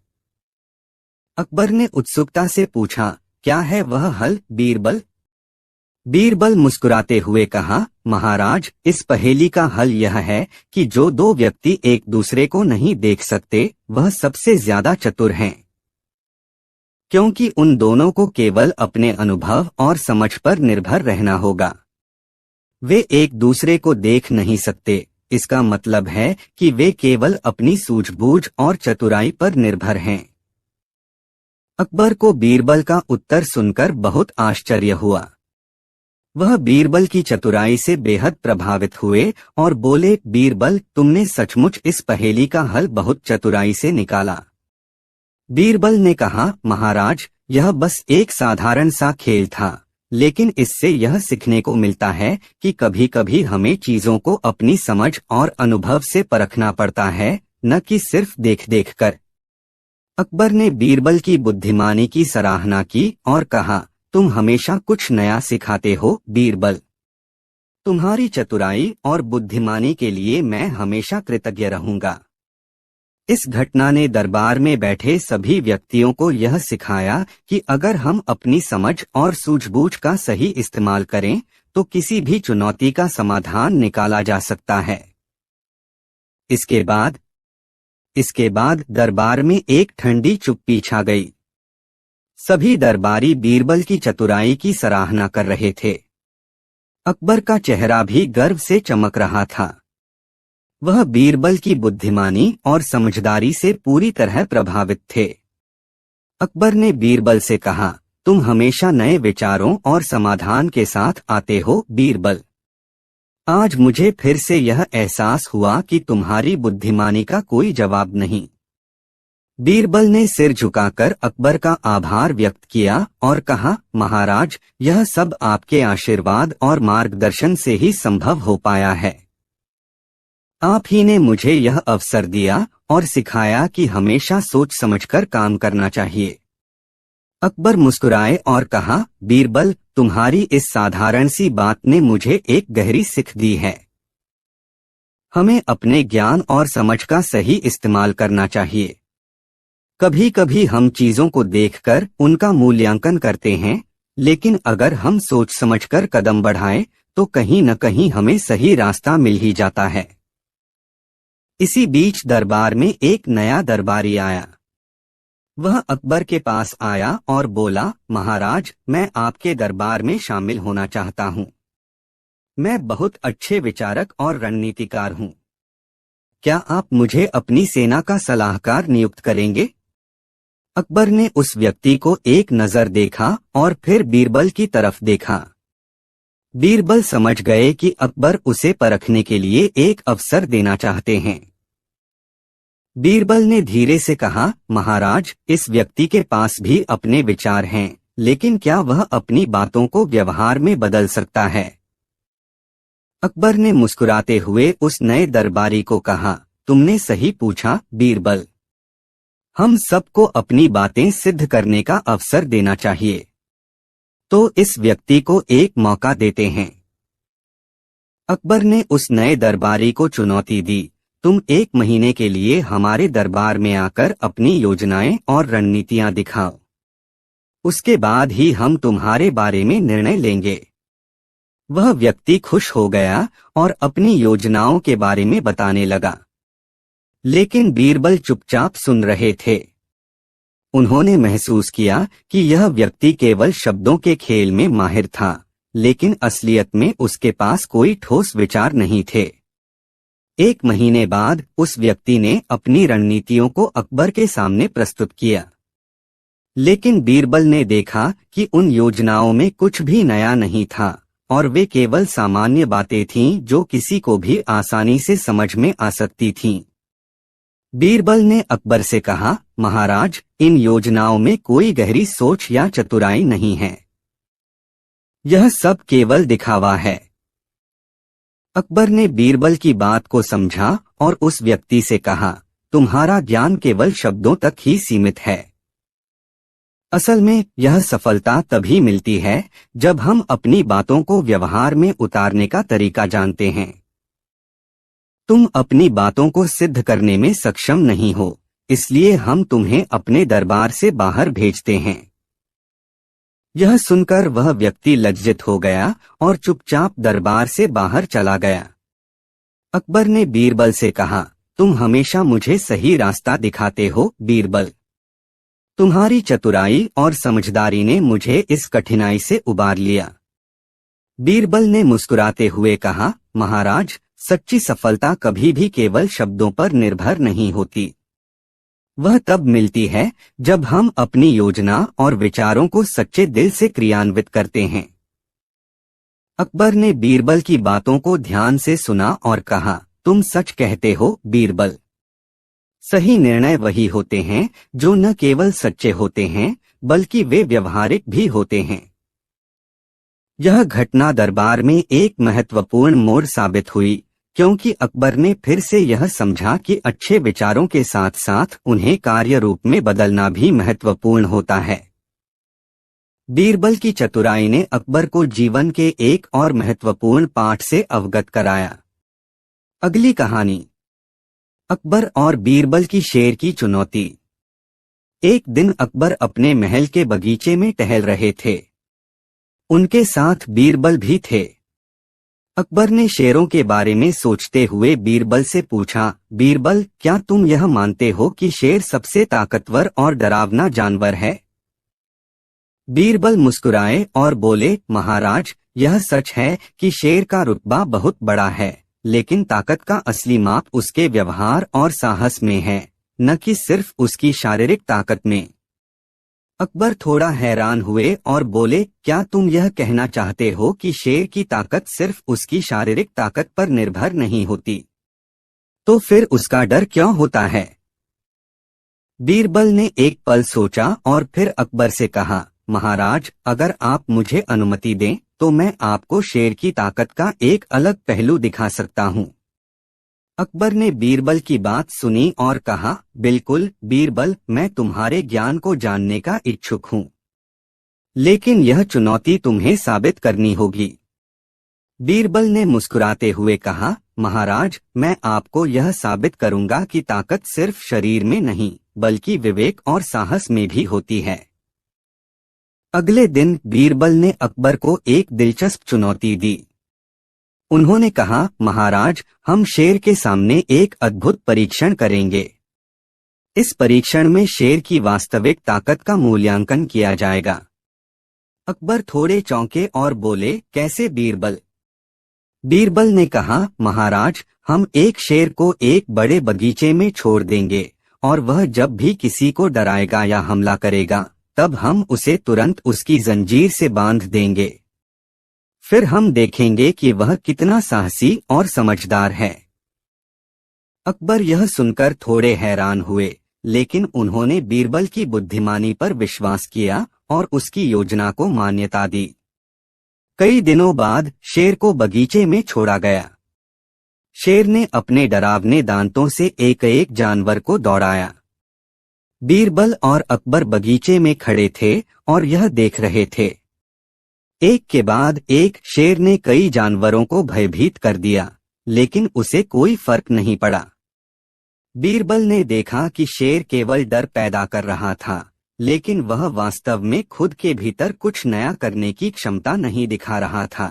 अकबर ने उत्सुकता से पूछा, क्या है वह हल, बीरबल? बीरबल मुस्कुराते हुए कहा, महाराज, इस पहेली का हल यह है कि जो 2 व्यक्ति एक दूसरे को नहीं देख सकते, वह सबसे ज्यादा चतुर हैं, क्योंकि उन दोनों को केवल अपने अनुभव और समझ पर निर्भर रहना होगा। वे एक दूसरे को देख नहीं सकते, इसका मतलब है कि वे केवल अपनी सूझबूझ और चतुराई पर निर्भर हैं। अकबर को बीरबल का उत्तर सुनकर बहुत आश्चर्य हुआ। वह बीरबल की चतुराई से बेहद प्रभावित हुए और बोले, बीरबल, तुमने सचमुच इस पहेली का हल बहुत चतुराई से निकाला। बीरबल ने कहा, महाराज, यह बस एक साधारण सा खेल था, लेकिन इससे यह सीखने को मिलता है कि कभी कभी हमें चीजों को अपनी समझ और अनुभव से परखना पड़ता है, न कि सिर्फ देख देख कर। अकबर ने बीरबल की बुद्धिमानी की सराहना की और कहा, तुम हमेशा कुछ नया सिखाते हो, बीरबल। तुम्हारी चतुराई और बुद्धिमानी के लिए मैं हमेशा कृतज्ञ रहूंगा। इस घटना ने दरबार में बैठे सभी व्यक्तियों को यह सिखाया कि अगर हम अपनी समझ और सूझबूझ का सही इस्तेमाल करें, तो किसी भी चुनौती का समाधान निकाला जा सकता है। इसके बाद दरबार में एक ठंडी चुप्पी छा गई। सभी दरबारी बीरबल की चतुराई की सराहना कर रहे थे। अकबर का चेहरा भी गर्व से चमक रहा था। वह बीरबल की बुद्धिमानी और समझदारी से पूरी तरह प्रभावित थे। अकबर ने बीरबल से कहा, तुम हमेशा नए विचारों और समाधान के साथ आते हो, बीरबल। आज मुझे फिर से यह एहसास हुआ कि तुम्हारी बुद्धिमानी का कोई जवाब नहीं। बीरबल ने सिर झुकाकर अकबर का आभार व्यक्त किया और कहा, महाराज, यह सब आपके आशीर्वाद और मार्गदर्शन से ही संभव हो पाया है। आप ही ने मुझे यह अवसर दिया और सिखाया कि हमेशा सोच समझकर काम करना चाहिए। अकबर मुस्कुराए और कहा, बीरबल, तुम्हारी इस साधारण सी बात ने मुझे एक गहरी सीख दी है। हमें अपने ज्ञान और समझ का सही इस्तेमाल करना चाहिए। कभी कभी हम चीजों को देखकर उनका मूल्यांकन करते हैं, लेकिन अगर हम सोच समझकर कदम बढ़ाएं, तो कहीं न कहीं हमें सही रास्ता मिल ही जाता है। इसी बीच दरबार में एक नया दरबारी आया। वह अकबर के पास आया और बोला, महाराज, मैं आपके दरबार में शामिल होना चाहता हूँ। मैं बहुत अच्छे विचारक और रणनीतिकार हूँ। क्या आप मुझे अपनी सेना का सलाहकार नियुक्त करेंगे? अकबर ने उस व्यक्ति को एक नजर देखा और फिर बीरबल की तरफ देखा। बीरबल समझ गए कि अकबर उसे परखने के लिए एक अवसर देना चाहते हैं। बीरबल ने धीरे से कहा, महाराज, इस व्यक्ति के पास भी अपने विचार हैं, लेकिन क्या वह अपनी बातों को व्यवहार में बदल सकता है? अकबर ने मुस्कुराते हुए उस नए दरबारी को कहा, तुमने सही पूछा, बीरबल। हम सबको अपनी बातें सिद्ध करने का अवसर देना चाहिए। तो इस व्यक्ति को एक मौका देते हैं। अकबर ने उस नए दरबारी को चुनौती दी, तुम 1 महीने के लिए हमारे दरबार में आकर अपनी योजनाएं और रणनीतियां दिखाओ। उसके बाद ही हम तुम्हारे बारे में निर्णय लेंगे। वह व्यक्ति खुश हो गया और अपनी योजनाओं के बारे में बताने लगा, लेकिन बीरबल चुपचाप सुन रहे थे। उन्होंने महसूस किया कि यह व्यक्ति केवल शब्दों के खेल में माहिर था, लेकिन असलियत में उसके पास कोई ठोस विचार नहीं थे। 1 महीने बाद उस व्यक्ति ने अपनी रणनीतियों को अकबर के सामने प्रस्तुत किया, लेकिन बीरबल ने देखा कि उन योजनाओं में कुछ भी नया नहीं था और वे केवल सामान्य बातें थीं जो किसी को भी आसानी से समझ में आ सकती थीं। बीरबल ने अकबर से कहा, महाराज, इन योजनाओं में कोई गहरी सोच या चतुराई नहीं है। यह सब केवल दिखावा है। अकबर ने बीरबल की बात को समझा और उस व्यक्ति से कहा, तुम्हारा ज्ञान केवल शब्दों तक ही सीमित है। असल में यह सफलता तभी मिलती है जब हम अपनी बातों को व्यवहार में उतारने का तरीका जानते हैं। तुम अपनी बातों को सिद्ध करने में सक्षम नहीं हो, इसलिए हम तुम्हें अपने दरबार से बाहर भेजते हैं। यह सुनकर वह व्यक्ति लज्जित हो गया और चुपचाप दरबार से बाहर चला गया। अकबर ने बीरबल से कहा, तुम हमेशा मुझे सही रास्ता दिखाते हो बीरबल। तुम्हारी चतुराई और समझदारी ने मुझे इस कठिनाई से उबार लिया। बीरबल ने मुस्कुराते हुए कहा, महाराज, सच्ची सफलता कभी भी केवल शब्दों पर निर्भर नहीं होती। वह तब मिलती है जब हम अपनी योजना और विचारों को सच्चे दिल से क्रियान्वित करते हैं। अकबर ने बीरबल की बातों को ध्यान से सुना और कहा, तुम सच कहते हो बीरबल। सही निर्णय वही होते हैं जो न केवल सच्चे होते हैं बल्कि वे व्यवहारिक भी होते हैं। यह घटना दरबार में एक महत्वपूर्ण मोड़ साबित हुई, क्योंकि अकबर ने फिर से यह समझा कि अच्छे विचारों के साथ साथ उन्हें कार्य रूप में बदलना भी महत्वपूर्ण होता है। बीरबल की चतुराई ने अकबर को जीवन के एक और महत्वपूर्ण पाठ से अवगत कराया। अगली कहानी, अकबर और बीरबल की शेर की चुनौती। एक दिन अकबर अपने महल के बगीचे में टहल रहे थे। उनके साथ बीरबल भी थे। अकबर ने शेरों के बारे में सोचते हुए बीरबल से पूछा, बीरबल, क्या तुम यह मानते हो कि शेर सबसे ताकतवर और डरावना जानवर है? बीरबल मुस्कुराए और बोले, महाराज, यह सच है कि शेर का रुतबा बहुत बड़ा है, लेकिन ताकत का असली माप उसके व्यवहार और साहस में है, न कि सिर्फ उसकी शारीरिक ताकत में। अकबर थोड़ा हैरान हुए और बोले, क्या तुम यह कहना चाहते हो कि शेर की ताकत सिर्फ उसकी शारीरिक ताकत पर निर्भर नहीं होती? तो फिर उसका डर क्यों होता है? बीरबल ने एक पल सोचा और फिर अकबर से कहा, महाराज, अगर आप मुझे अनुमति दें तो मैं आपको शेर की ताकत का एक अलग पहलू दिखा सकता हूँ। अकबर ने बीरबल की बात सुनी और कहा, बिल्कुल बीरबल, मैं तुम्हारे ज्ञान को जानने का इच्छुक हूँ, लेकिन यह चुनौती तुम्हें साबित करनी होगी। बीरबल ने मुस्कुराते हुए कहा, महाराज, मैं आपको यह साबित करूंगा कि ताकत सिर्फ शरीर में नहीं बल्कि विवेक और साहस में भी होती है। अगले दिन बीरबल ने अकबर को एक दिलचस्प चुनौती दी। उन्होंने कहा, महाराज, हम शेर के सामने एक अद्भुत परीक्षण करेंगे। इस परीक्षण में शेर की वास्तविक ताकत का मूल्यांकन किया जाएगा। अकबर थोड़े चौंके और बोले, कैसे बीरबल? बीरबल ने कहा, महाराज, हम एक शेर को एक बड़े बगीचे में छोड़ देंगे और वह जब भी किसी को डराएगा या हमला करेगा तब हम उसे तुरंत उसकी जंजीर से बांध देंगे। फिर हम देखेंगे कि वह कितना साहसी और समझदार है। अकबर यह सुनकर थोड़े हैरान हुए, लेकिन उन्होंने बीरबल की बुद्धिमानी पर विश्वास किया और उसकी योजना को मान्यता दी। कई दिनों बाद शेर को बगीचे में छोड़ा गया। शेर ने अपने डरावने दांतों से एक एक जानवर को दौड़ाया। बीरबल और अकबर बगीचे में खड़े थे और यह देख रहे थे। एक के बाद एक शेर ने कई जानवरों को भयभीत कर दिया, लेकिन उसे कोई फर्क नहीं पड़ा। बीरबल ने देखा कि शेर केवल डर पैदा कर रहा था, लेकिन वह वास्तव में खुद के भीतर कुछ नया करने की क्षमता नहीं दिखा रहा था।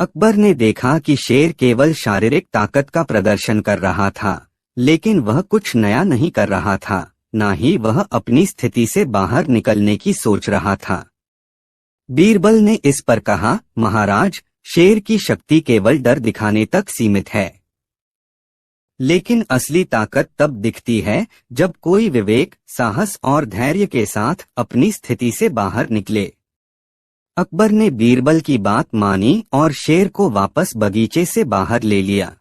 अकबर ने देखा कि शेर केवल शारीरिक ताकत का प्रदर्शन कर रहा था, लेकिन वह कुछ नया नहीं कर रहा था, ना ही वह अपनी स्थिति से बाहर निकलने की सोच रहा था। बीरबल ने इस पर कहा, महाराज, शेर की शक्ति केवल डर दिखाने तक सीमित है, लेकिन असली ताकत तब दिखती है जब कोई विवेक, साहस और धैर्य के साथ अपनी स्थिति से बाहर निकले। अकबर ने बीरबल की बात मानी और शेर को वापस बगीचे से बाहर ले लिया।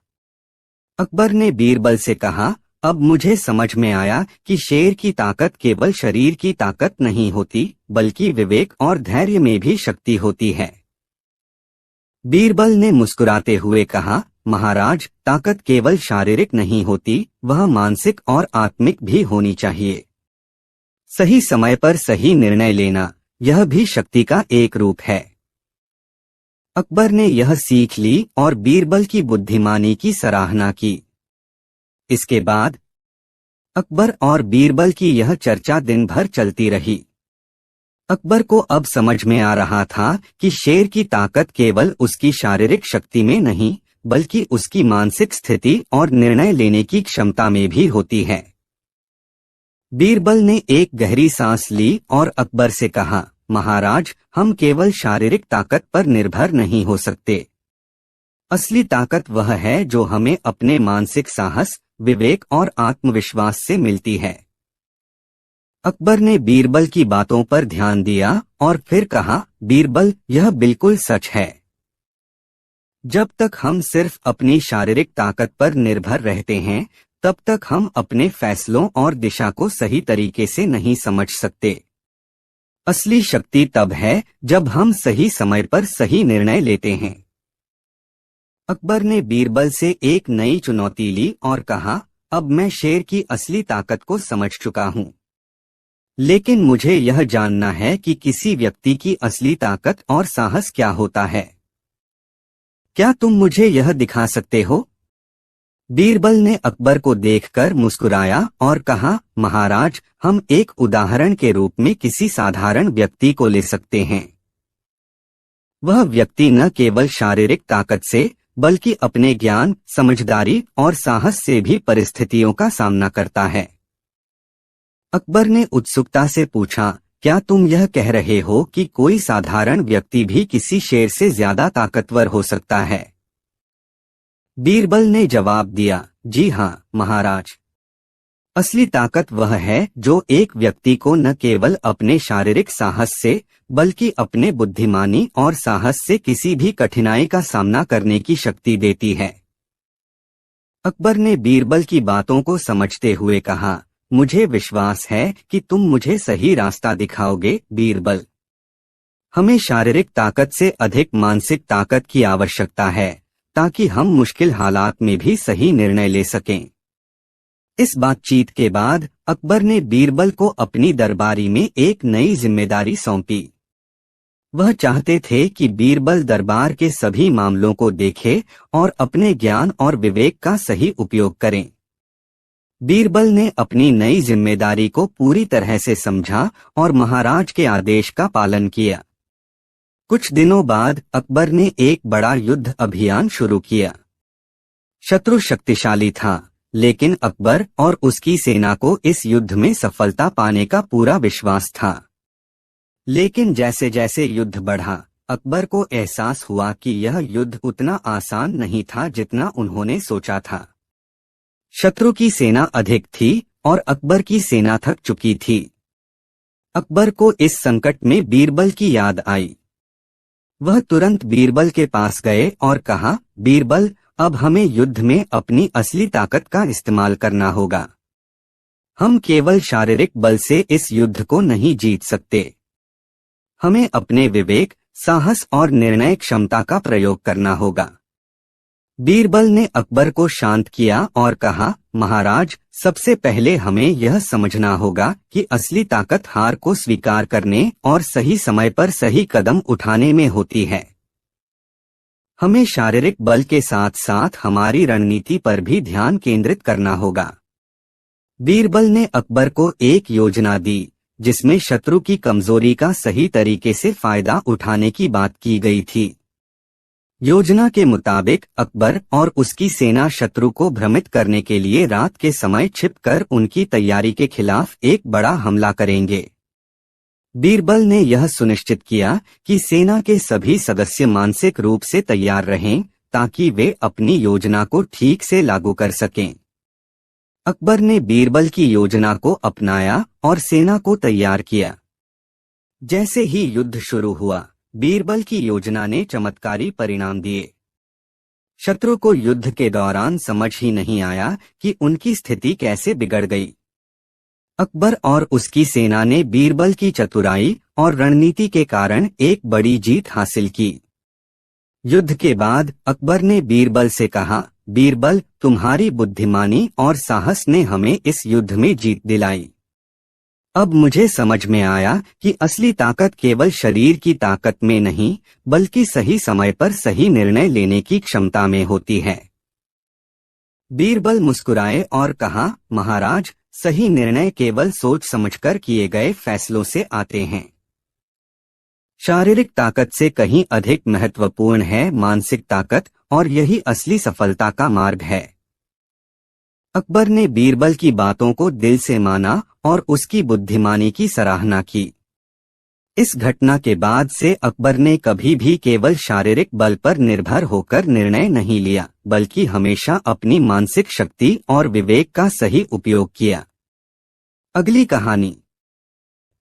अकबर ने बीरबल से कहा, अब मुझे समझ में आया कि शेर की ताकत केवल शरीर की ताकत नहीं होती, बल्कि विवेक और धैर्य में भी शक्ति होती है। बीरबल ने मुस्कुराते हुए कहा, महाराज, ताकत केवल शारीरिक नहीं होती, वह मानसिक और आत्मिक भी होनी चाहिए। सही समय पर सही निर्णय लेना, यह भी शक्ति का एक रूप है। अकबर ने यह सीख ली और बीरबल की बुद्धिमानी की सराहना की। इसके बाद अकबर और बीरबल की यह चर्चा दिन भर चलती रही। अकबर को अब समझ में आ रहा था कि शेर की ताकत केवल उसकी शारीरिक शक्ति में नहीं, बल्कि उसकी मानसिक स्थिति और निर्णय लेने की क्षमता में भी होती है। बीरबल ने एक गहरी सांस ली और अकबर से कहा, महाराज, हम केवल शारीरिक ताकत पर निर्भर नहीं हो सकते। असली ताकत वह है जो हमें अपने मानसिक साहस, विवेक और आत्मविश्वास से मिलती है। अकबर ने बीरबल की बातों पर ध्यान दिया और फिर कहा, बीरबल, यह बिल्कुल सच है। जब तक हम सिर्फ अपनी शारीरिक ताकत पर निर्भर रहते हैं, तब तक हम अपने फैसलों और दिशा को सही तरीके से नहीं समझ सकते। असली शक्ति तब है जब हम सही समय पर सही निर्णय लेते हैं। अकबर ने बीरबल से एक नई चुनौती ली और कहा, अब मैं शेर की असली ताकत को समझ चुका हूं, लेकिन मुझे यह जानना है कि किसी व्यक्ति की असली ताकत और साहस क्या होता है। क्या तुम मुझे यह दिखा सकते हो? बीरबल ने अकबर को देखकर मुस्कुराया और कहा, महाराज, हम एक उदाहरण के रूप में किसी साधारण व्यक्ति को ले सकते हैं। वह व्यक्ति न केवल शारीरिक ताकत से, बल्कि अपने ज्ञान, समझदारी और साहस से भी परिस्थितियों का सामना करता है। अकबर ने उत्सुकता से पूछा, क्या तुम यह कह रहे हो कि कोई साधारण व्यक्ति भी किसी शेर से ज्यादा ताकतवर हो सकता है? बीरबल ने जवाब दिया, जी हाँ, महाराज। असली ताकत वह है जो एक व्यक्ति को न केवल अपने शारीरिक साहस से, बल्कि अपने बुद्धिमानी और साहस से किसी भी कठिनाई का सामना करने की शक्ति देती है। अकबर ने बीरबल की बातों को समझते हुए कहा, मुझे विश्वास है कि तुम मुझे सही रास्ता दिखाओगे, बीरबल। हमें शारीरिक ताकत से अधिक मानसिक ताकत की आवश्यकता है, ताकि हम मुश्किल हालात में भी सही निर्णय ले सकें। इस बातचीत के बाद अकबर ने बीरबल को अपनी दरबारी में एक नई जिम्मेदारी सौंपी। वह चाहते थे कि बीरबल दरबार के सभी मामलों को देखे और अपने ज्ञान और विवेक का सही उपयोग करें। बीरबल ने अपनी नई जिम्मेदारी को पूरी तरह से समझा और महाराज के आदेश का पालन किया। कुछ दिनों बाद अकबर ने एक बड़ा युद्ध अभियान शुरू किया। शत्रु शक्तिशाली था, लेकिन अकबर और उसकी सेना को इस युद्ध में सफलता पाने का पूरा विश्वास था। लेकिन जैसे जैसे युद्ध बढ़ा, अकबर को एहसास हुआ कि यह युद्ध उतना आसान नहीं था जितना उन्होंने सोचा था। शत्रु की सेना अधिक थी और अकबर की सेना थक चुकी थी। अकबर को इस संकट में बीरबल की याद आई। वह तुरंत बीरबल के पास गए और कहा, बीरबल, अब हमें युद्ध में अपनी असली ताकत का इस्तेमाल करना होगा। हम केवल शारीरिक बल से इस युद्ध को नहीं जीत सकते। हमें अपने विवेक, साहस और निर्णय क्षमता का प्रयोग करना होगा। बीरबल ने अकबर को शांत किया और कहा, महाराज, सबसे पहले हमें यह समझना होगा कि असली ताकत हार को स्वीकार करने और सही समय पर सही कदम उठाने में होती है। हमें शारीरिक बल के साथ साथ हमारी रणनीति पर भी ध्यान केंद्रित करना होगा। बीरबल ने अकबर को एक योजना दी, जिसमें शत्रु की कमजोरी का सही तरीके से फायदा उठाने की बात की गई थी। योजना के मुताबिक अकबर और उसकी सेना शत्रु को भ्रमित करने के लिए रात के समय छिपकर उनकी तैयारी के खिलाफ एक बड़ा हमला करेंगे। बीरबल ने यह सुनिश्चित किया कि सेना के सभी सदस्य मानसिक रूप से तैयार रहें ताकि वे अपनी योजना को ठीक से लागू कर सकें। अकबर ने बीरबल की योजना को अपनाया और सेना को तैयार किया। जैसे ही युद्ध शुरू हुआ, बीरबल की योजना ने चमत्कारी परिणाम दिए। शत्रु को युद्ध के दौरान समझ ही नहीं आया कि उनकी स्थिति कैसे बिगड़ गई। अकबर और उसकी सेना ने बीरबल की चतुराई और रणनीति के कारण एक बड़ी जीत हासिल की। युद्ध के बाद अकबर ने बीरबल से कहा, बीरबल, तुम्हारी बुद्धिमानी और साहस ने हमें इस युद्ध में जीत दिलाई। अब मुझे समझ में आया कि असली ताकत केवल शरीर की ताकत में नहीं, बल्कि सही समय पर सही निर्णय लेने की क्षमता में होती है। बीरबल मुस्कुराए और कहा, महाराज, सही निर्णय केवल सोच समझकर किए गए फैसलों से आते हैं। शारीरिक ताकत से कहीं अधिक महत्वपूर्ण है मानसिक ताकत, और यही असली सफलता का मार्ग है। अकबर ने बीरबल की बातों को दिल से माना और उसकी बुद्धिमानी की सराहना की। इस घटना के बाद से अकबर ने कभी भी केवल शारीरिक बल पर निर्भर होकर निर्णय नहीं लिया, बल्कि हमेशा अपनी मानसिक शक्ति और विवेक का सही उपयोग किया। अगली कहानी,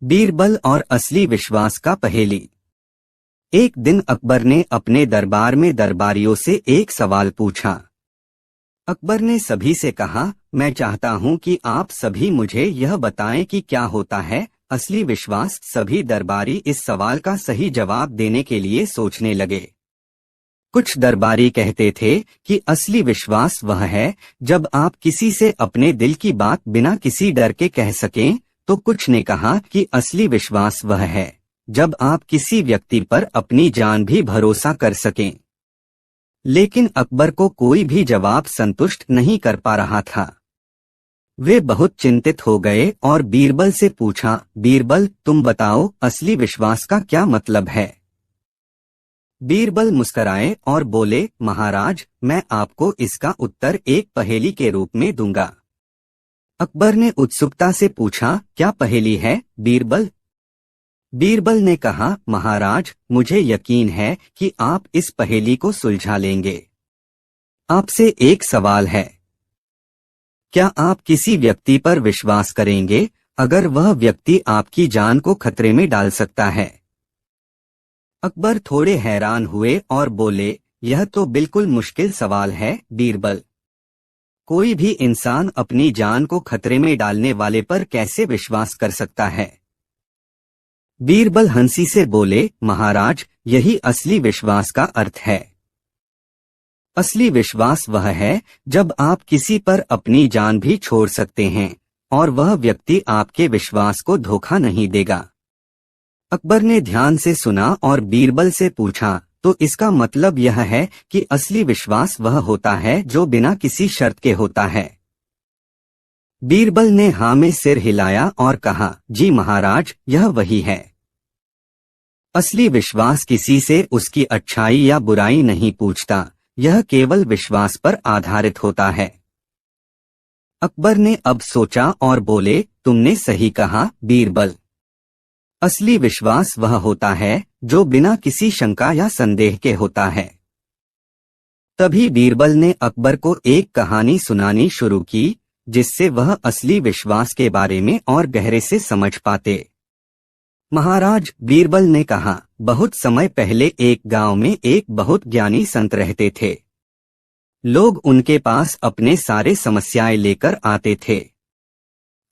बीरबल और असली विश्वास का पहेली। एक दिन अकबर ने अपने दरबार में दरबारियों से एक सवाल पूछा। अकबर ने सभी से कहा, मैं चाहता हूं कि आप सभी मुझे यह बताएं कि क्या होता है असली विश्वास। सभी दरबारी इस सवाल का सही जवाब देने के लिए सोचने लगे। कुछ दरबारी कहते थे कि असली विश्वास वह है जब आप किसी से अपने दिल की बात बिना किसी डर के कह सकें, तो कुछ ने कहा कि असली विश्वास वह है जब आप किसी व्यक्ति पर अपनी जान भी भरोसा कर सकें। लेकिन अकबर को कोई भी जवाब संतुष्ट नहीं कर पा रहा था। वे बहुत चिंतित हो गए और बीरबल से पूछा, बीरबल, तुम बताओ असली विश्वास का क्या मतलब है। बीरबल मुस्कराए और बोले, महाराज, मैं आपको इसका उत्तर एक पहेली के रूप में दूंगा। अकबर ने उत्सुकता से पूछा, क्या पहेली है बीरबल? बीरबल ने कहा, महाराज, मुझे यकीन है कि आप इस पहेली को सुलझा लेंगे। आपसे एक सवाल है, क्या आप किसी व्यक्ति पर विश्वास करेंगे अगर वह व्यक्ति आपकी जान को खतरे में डाल सकता है? अकबर थोड़े हैरान हुए और बोले, यह तो बिल्कुल मुश्किल सवाल है बीरबल। कोई भी इंसान अपनी जान को खतरे में डालने वाले पर कैसे विश्वास कर सकता है? बीरबल हंसी से बोले, महाराज, यही असली विश्वास का अर्थ है। असली विश्वास वह है जब आप किसी पर अपनी जान भी छोड़ सकते हैं और वह व्यक्ति आपके विश्वास को धोखा नहीं देगा। अकबर ने ध्यान से सुना और बीरबल से पूछा, तो इसका मतलब यह है कि असली विश्वास वह होता है जो बिना किसी शर्त के होता है? बीरबल ने हाँ में सिर हिलाया और कहा, जी महाराज, यह वही है। असली विश्वास किसी से उसकी अच्छाई या बुराई नहीं पूछता, यह केवल विश्वास पर आधारित होता है। अकबर ने अब सोचा और बोले, तुमने सही कहा बीरबल। असली विश्वास वह होता है जो बिना किसी शंका या संदेह के होता है। तभी बीरबल ने अकबर को एक कहानी सुनानी शुरू की, जिससे वह असली विश्वास के बारे में और गहरे से समझ पाते। महाराज, बीरबल ने कहा, बहुत समय पहले एक गांव में एक बहुत ज्ञानी संत रहते थे। लोग उनके पास अपने सारे समस्याएं लेकर आते थे।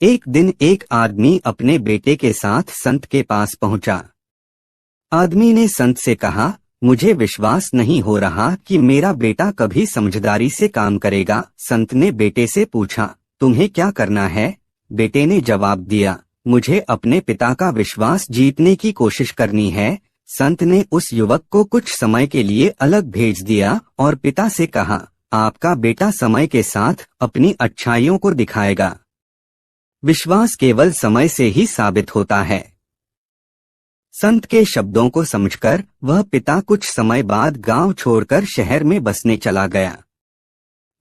एक दिन एक आदमी अपने बेटे के साथ संत के पास पहुंचा। आदमी ने संत से कहा, मुझे विश्वास नहीं हो रहा कि मेरा बेटा कभी समझदारी से काम करेगा। संत ने बेटे से पूछा, तुम्हें क्या करना है? बेटे ने जवाब दिया, मुझे अपने पिता का विश्वास जीतने की कोशिश करनी है। संत ने उस युवक को कुछ समय के लिए अलग भेज दिया और पिता से कहा, आपका बेटा समय के साथ अपनी अच्छाइयों को दिखाएगा। विश्वास केवल समय से ही साबित होता है। संत के शब्दों को समझकर वह पिता कुछ समय बाद गांव छोड़कर शहर में बसने चला गया।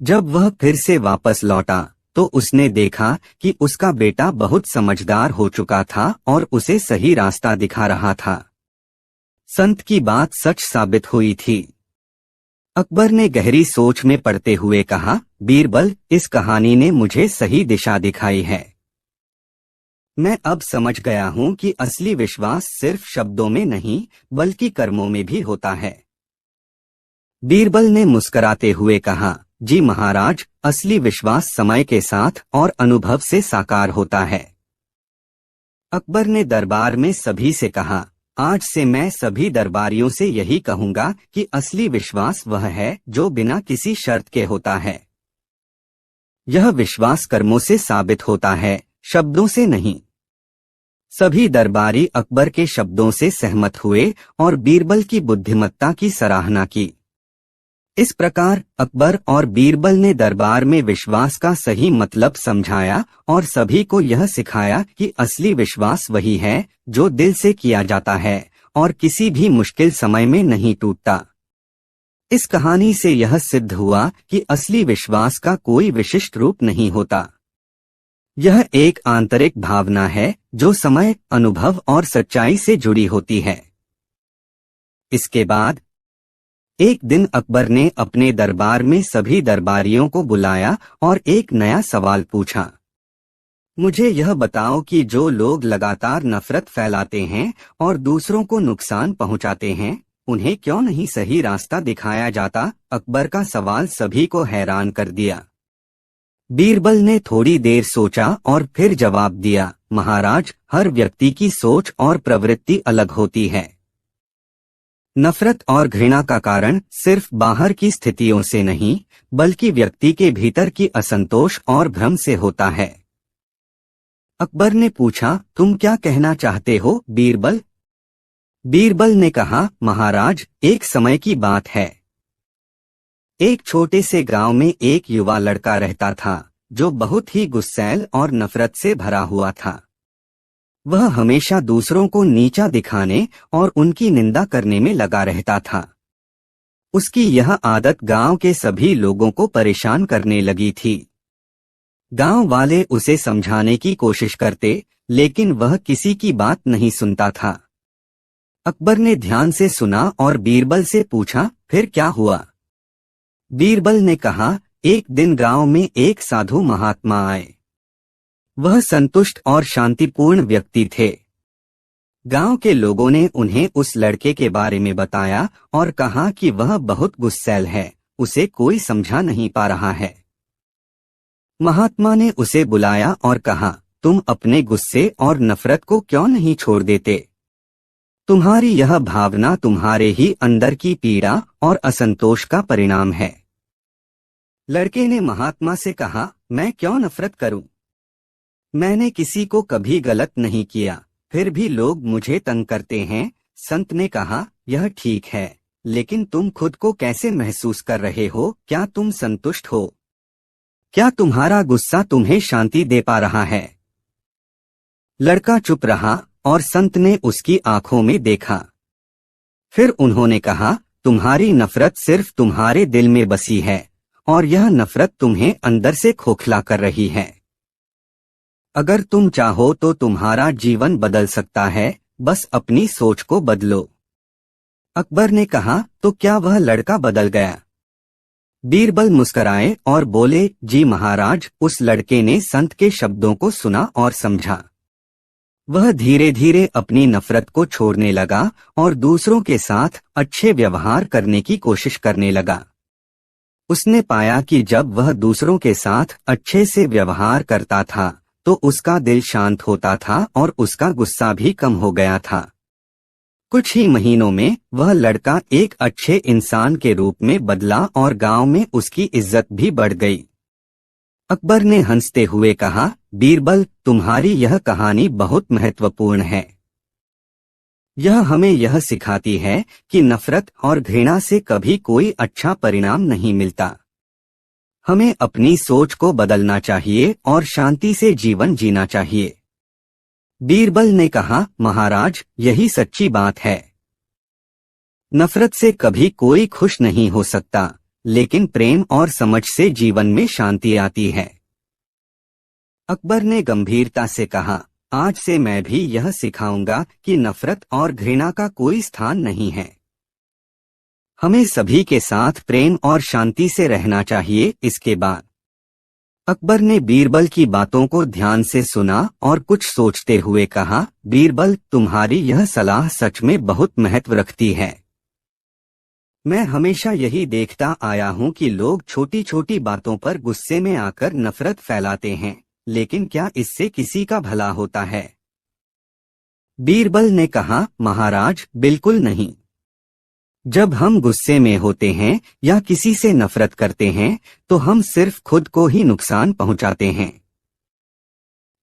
जब वह फिर से वापस लौटा तो उसने देखा कि उसका बेटा बहुत समझदार हो चुका था और उसे सही रास्ता दिखा रहा था। संत की बात सच साबित हुई थी। अकबर ने गहरी सोच में पड़ते हुए कहा, बीरबल, इस कहानी ने मुझे सही दिशा दिखाई है। मैं अब समझ गया हूं कि असली विश्वास सिर्फ शब्दों में नहीं बल्कि कर्मों में भी होता है। बीरबल ने मुस्कुराते हुए कहा, जी महाराज, असली विश्वास समय के साथ और अनुभव से साकार होता है। अकबर ने दरबार में सभी से कहा, आज से मैं सभी दरबारियों से यही कहूंगा कि असली विश्वास वह है जो बिना किसी शर्त के होता है। यह विश्वास कर्मों से साबित होता है, शब्दों से नहीं। सभी दरबारी अकबर के शब्दों से सहमत हुए और बीरबल की बुद्धिमत्ता की सराहना की। इस प्रकार अकबर और बीरबल ने दरबार में विश्वास का सही मतलब समझाया और सभी को यह सिखाया कि असली विश्वास वही है जो दिल से किया जाता है और किसी भी मुश्किल समय में नहीं टूटता। इस कहानी से यह सिद्ध हुआ कि असली विश्वास का कोई विशिष्ट रूप नहीं होता। यह एक आंतरिक भावना है जो समय, अनुभव और सच्चाई से जुड़ी होती है। इसके बाद एक दिन अकबर ने अपने दरबार में सभी दरबारियों को बुलाया और एक नया सवाल पूछा। मुझे यह बताओ कि जो लोग लगातार नफरत फैलाते हैं और दूसरों को नुकसान पहुंचाते हैं, उन्हें क्यों नहीं सही रास्ता दिखाया जाता? अकबर का सवाल सभी को हैरान कर दिया। बीरबल ने थोड़ी देर सोचा और फिर जवाब दिया, महाराज, हर व्यक्ति की सोच और प्रवृत्ति अलग होती है। नफरत और घृणा का कारण सिर्फ बाहर की स्थितियों से नहीं बल्कि व्यक्ति के भीतर की असंतोष और भ्रम से होता है। अकबर ने पूछा, तुम क्या कहना चाहते हो बीरबल? बीरबल ने कहा, महाराज, एक समय की बात है। एक छोटे से गांव में एक युवा लड़का रहता था जो बहुत ही गुस्सैल और नफरत से भरा हुआ था। वह हमेशा दूसरों को नीचा दिखाने और उनकी निंदा करने में लगा रहता था। उसकी यह आदत गांव के सभी लोगों को परेशान करने लगी थी। गांव वाले उसे समझाने की कोशिश करते, लेकिन वह किसी की बात नहीं सुनता था। अकबर ने ध्यान से सुना और बीरबल से पूछा, फिर क्या हुआ? बीरबल ने कहा, एक दिन गांव में एक साधु महात्मा आए। वह संतुष्ट और शांतिपूर्ण व्यक्ति थे। गांव के लोगों ने उन्हें उस लड़के के बारे में बताया और कहा कि वह बहुत गुस्सैल है, उसे कोई समझा नहीं पा रहा है। महात्मा ने उसे बुलाया और कहा, तुम अपने गुस्से और नफरत को क्यों नहीं छोड़ देते? तुम्हारी यह भावना तुम्हारे ही अंदर की पीड़ा और असंतोष का परिणाम है। लड़के ने महात्मा से कहा, मैं क्यों नफरत करूं? मैंने किसी को कभी गलत नहीं किया, फिर भी लोग मुझे तंग करते हैं। संत ने कहा, यह ठीक है, लेकिन तुम खुद को कैसे महसूस कर रहे हो? क्या तुम संतुष्ट हो? क्या तुम्हारा गुस्सा तुम्हें शांति दे पा रहा है? लड़का चुप रहा और संत ने उसकी आंखों में देखा। फिर उन्होंने कहा, तुम्हारी नफरत सिर्फ तुम्हारे दिल में बसी है और यह नफरत तुम्हें अंदर से खोखला कर रही है। अगर तुम चाहो तो तुम्हारा जीवन बदल सकता है, बस अपनी सोच को बदलो। अकबर ने कहा, तो क्या वह लड़का बदल गया? बीरबल मुस्कुराए और बोले, जी महाराज, उस लड़के ने संत के शब्दों को सुना और समझा। वह धीरे धीरे अपनी नफरत को छोड़ने लगा और दूसरों के साथ अच्छे व्यवहार करने की कोशिश करने लगा। उसने पाया कि जब वह दूसरों के साथ अच्छे से व्यवहार करता था तो उसका दिल शांत होता था और उसका गुस्सा भी कम हो गया था। कुछ ही महीनों में वह लड़का एक अच्छे इंसान के रूप में बदला और गांव में उसकी इज्जत भी बढ़ गई। अकबर ने हंसते हुए कहा, बीरबल, तुम्हारी यह कहानी बहुत महत्वपूर्ण है। यह हमें यह सिखाती है कि नफरत और घृणा से कभी कोई अच्छा परिणाम नहीं मिलता। हमें अपनी सोच को बदलना चाहिए और शांति से जीवन जीना चाहिए। बीरबल ने कहा, महाराज, यही सच्ची बात है। नफरत से कभी कोई खुश नहीं हो सकता, लेकिन प्रेम और समझ से जीवन में शांति आती है। अकबर ने गंभीरता से कहा, आज से मैं भी यह सिखाऊंगा कि नफरत और घृणा का कोई स्थान नहीं है। हमें सभी के साथ प्रेम और शांति से रहना चाहिए। इसके बाद अकबर ने बीरबल की बातों को ध्यान से सुना और कुछ सोचते हुए कहा, बीरबल, तुम्हारी यह सलाह सच में बहुत महत्व रखती है। मैं हमेशा यही देखता आया हूं कि लोग छोटी छोटी बातों पर गुस्से में आकर नफरत फैलाते हैं, लेकिन क्या इससे किसी का भला होता है? बीरबल ने कहा, महाराज, बिल्कुल नहीं। जब हम गुस्से में होते हैं या किसी से नफरत करते हैं तो हम सिर्फ खुद को ही नुकसान पहुंचाते हैं।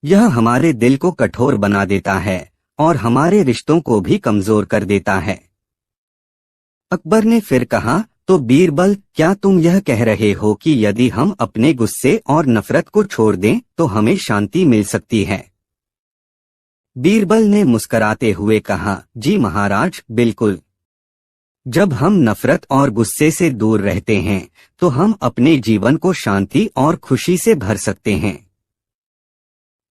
यह हमारे दिल को कठोर बना देता है और हमारे रिश्तों को भी कमजोर कर देता है। अकबर ने फिर कहा, तो बीरबल, क्या तुम यह कह रहे हो कि यदि हम अपने गुस्से और नफरत को छोड़ दें तो हमें शांति मिल सकती है? बीरबल ने मुस्कराते हुए कहा, जी महाराज, बिल्कुल। जब हम नफरत और गुस्से से दूर रहते हैं तो हम अपने जीवन को शांति और खुशी से भर सकते हैं।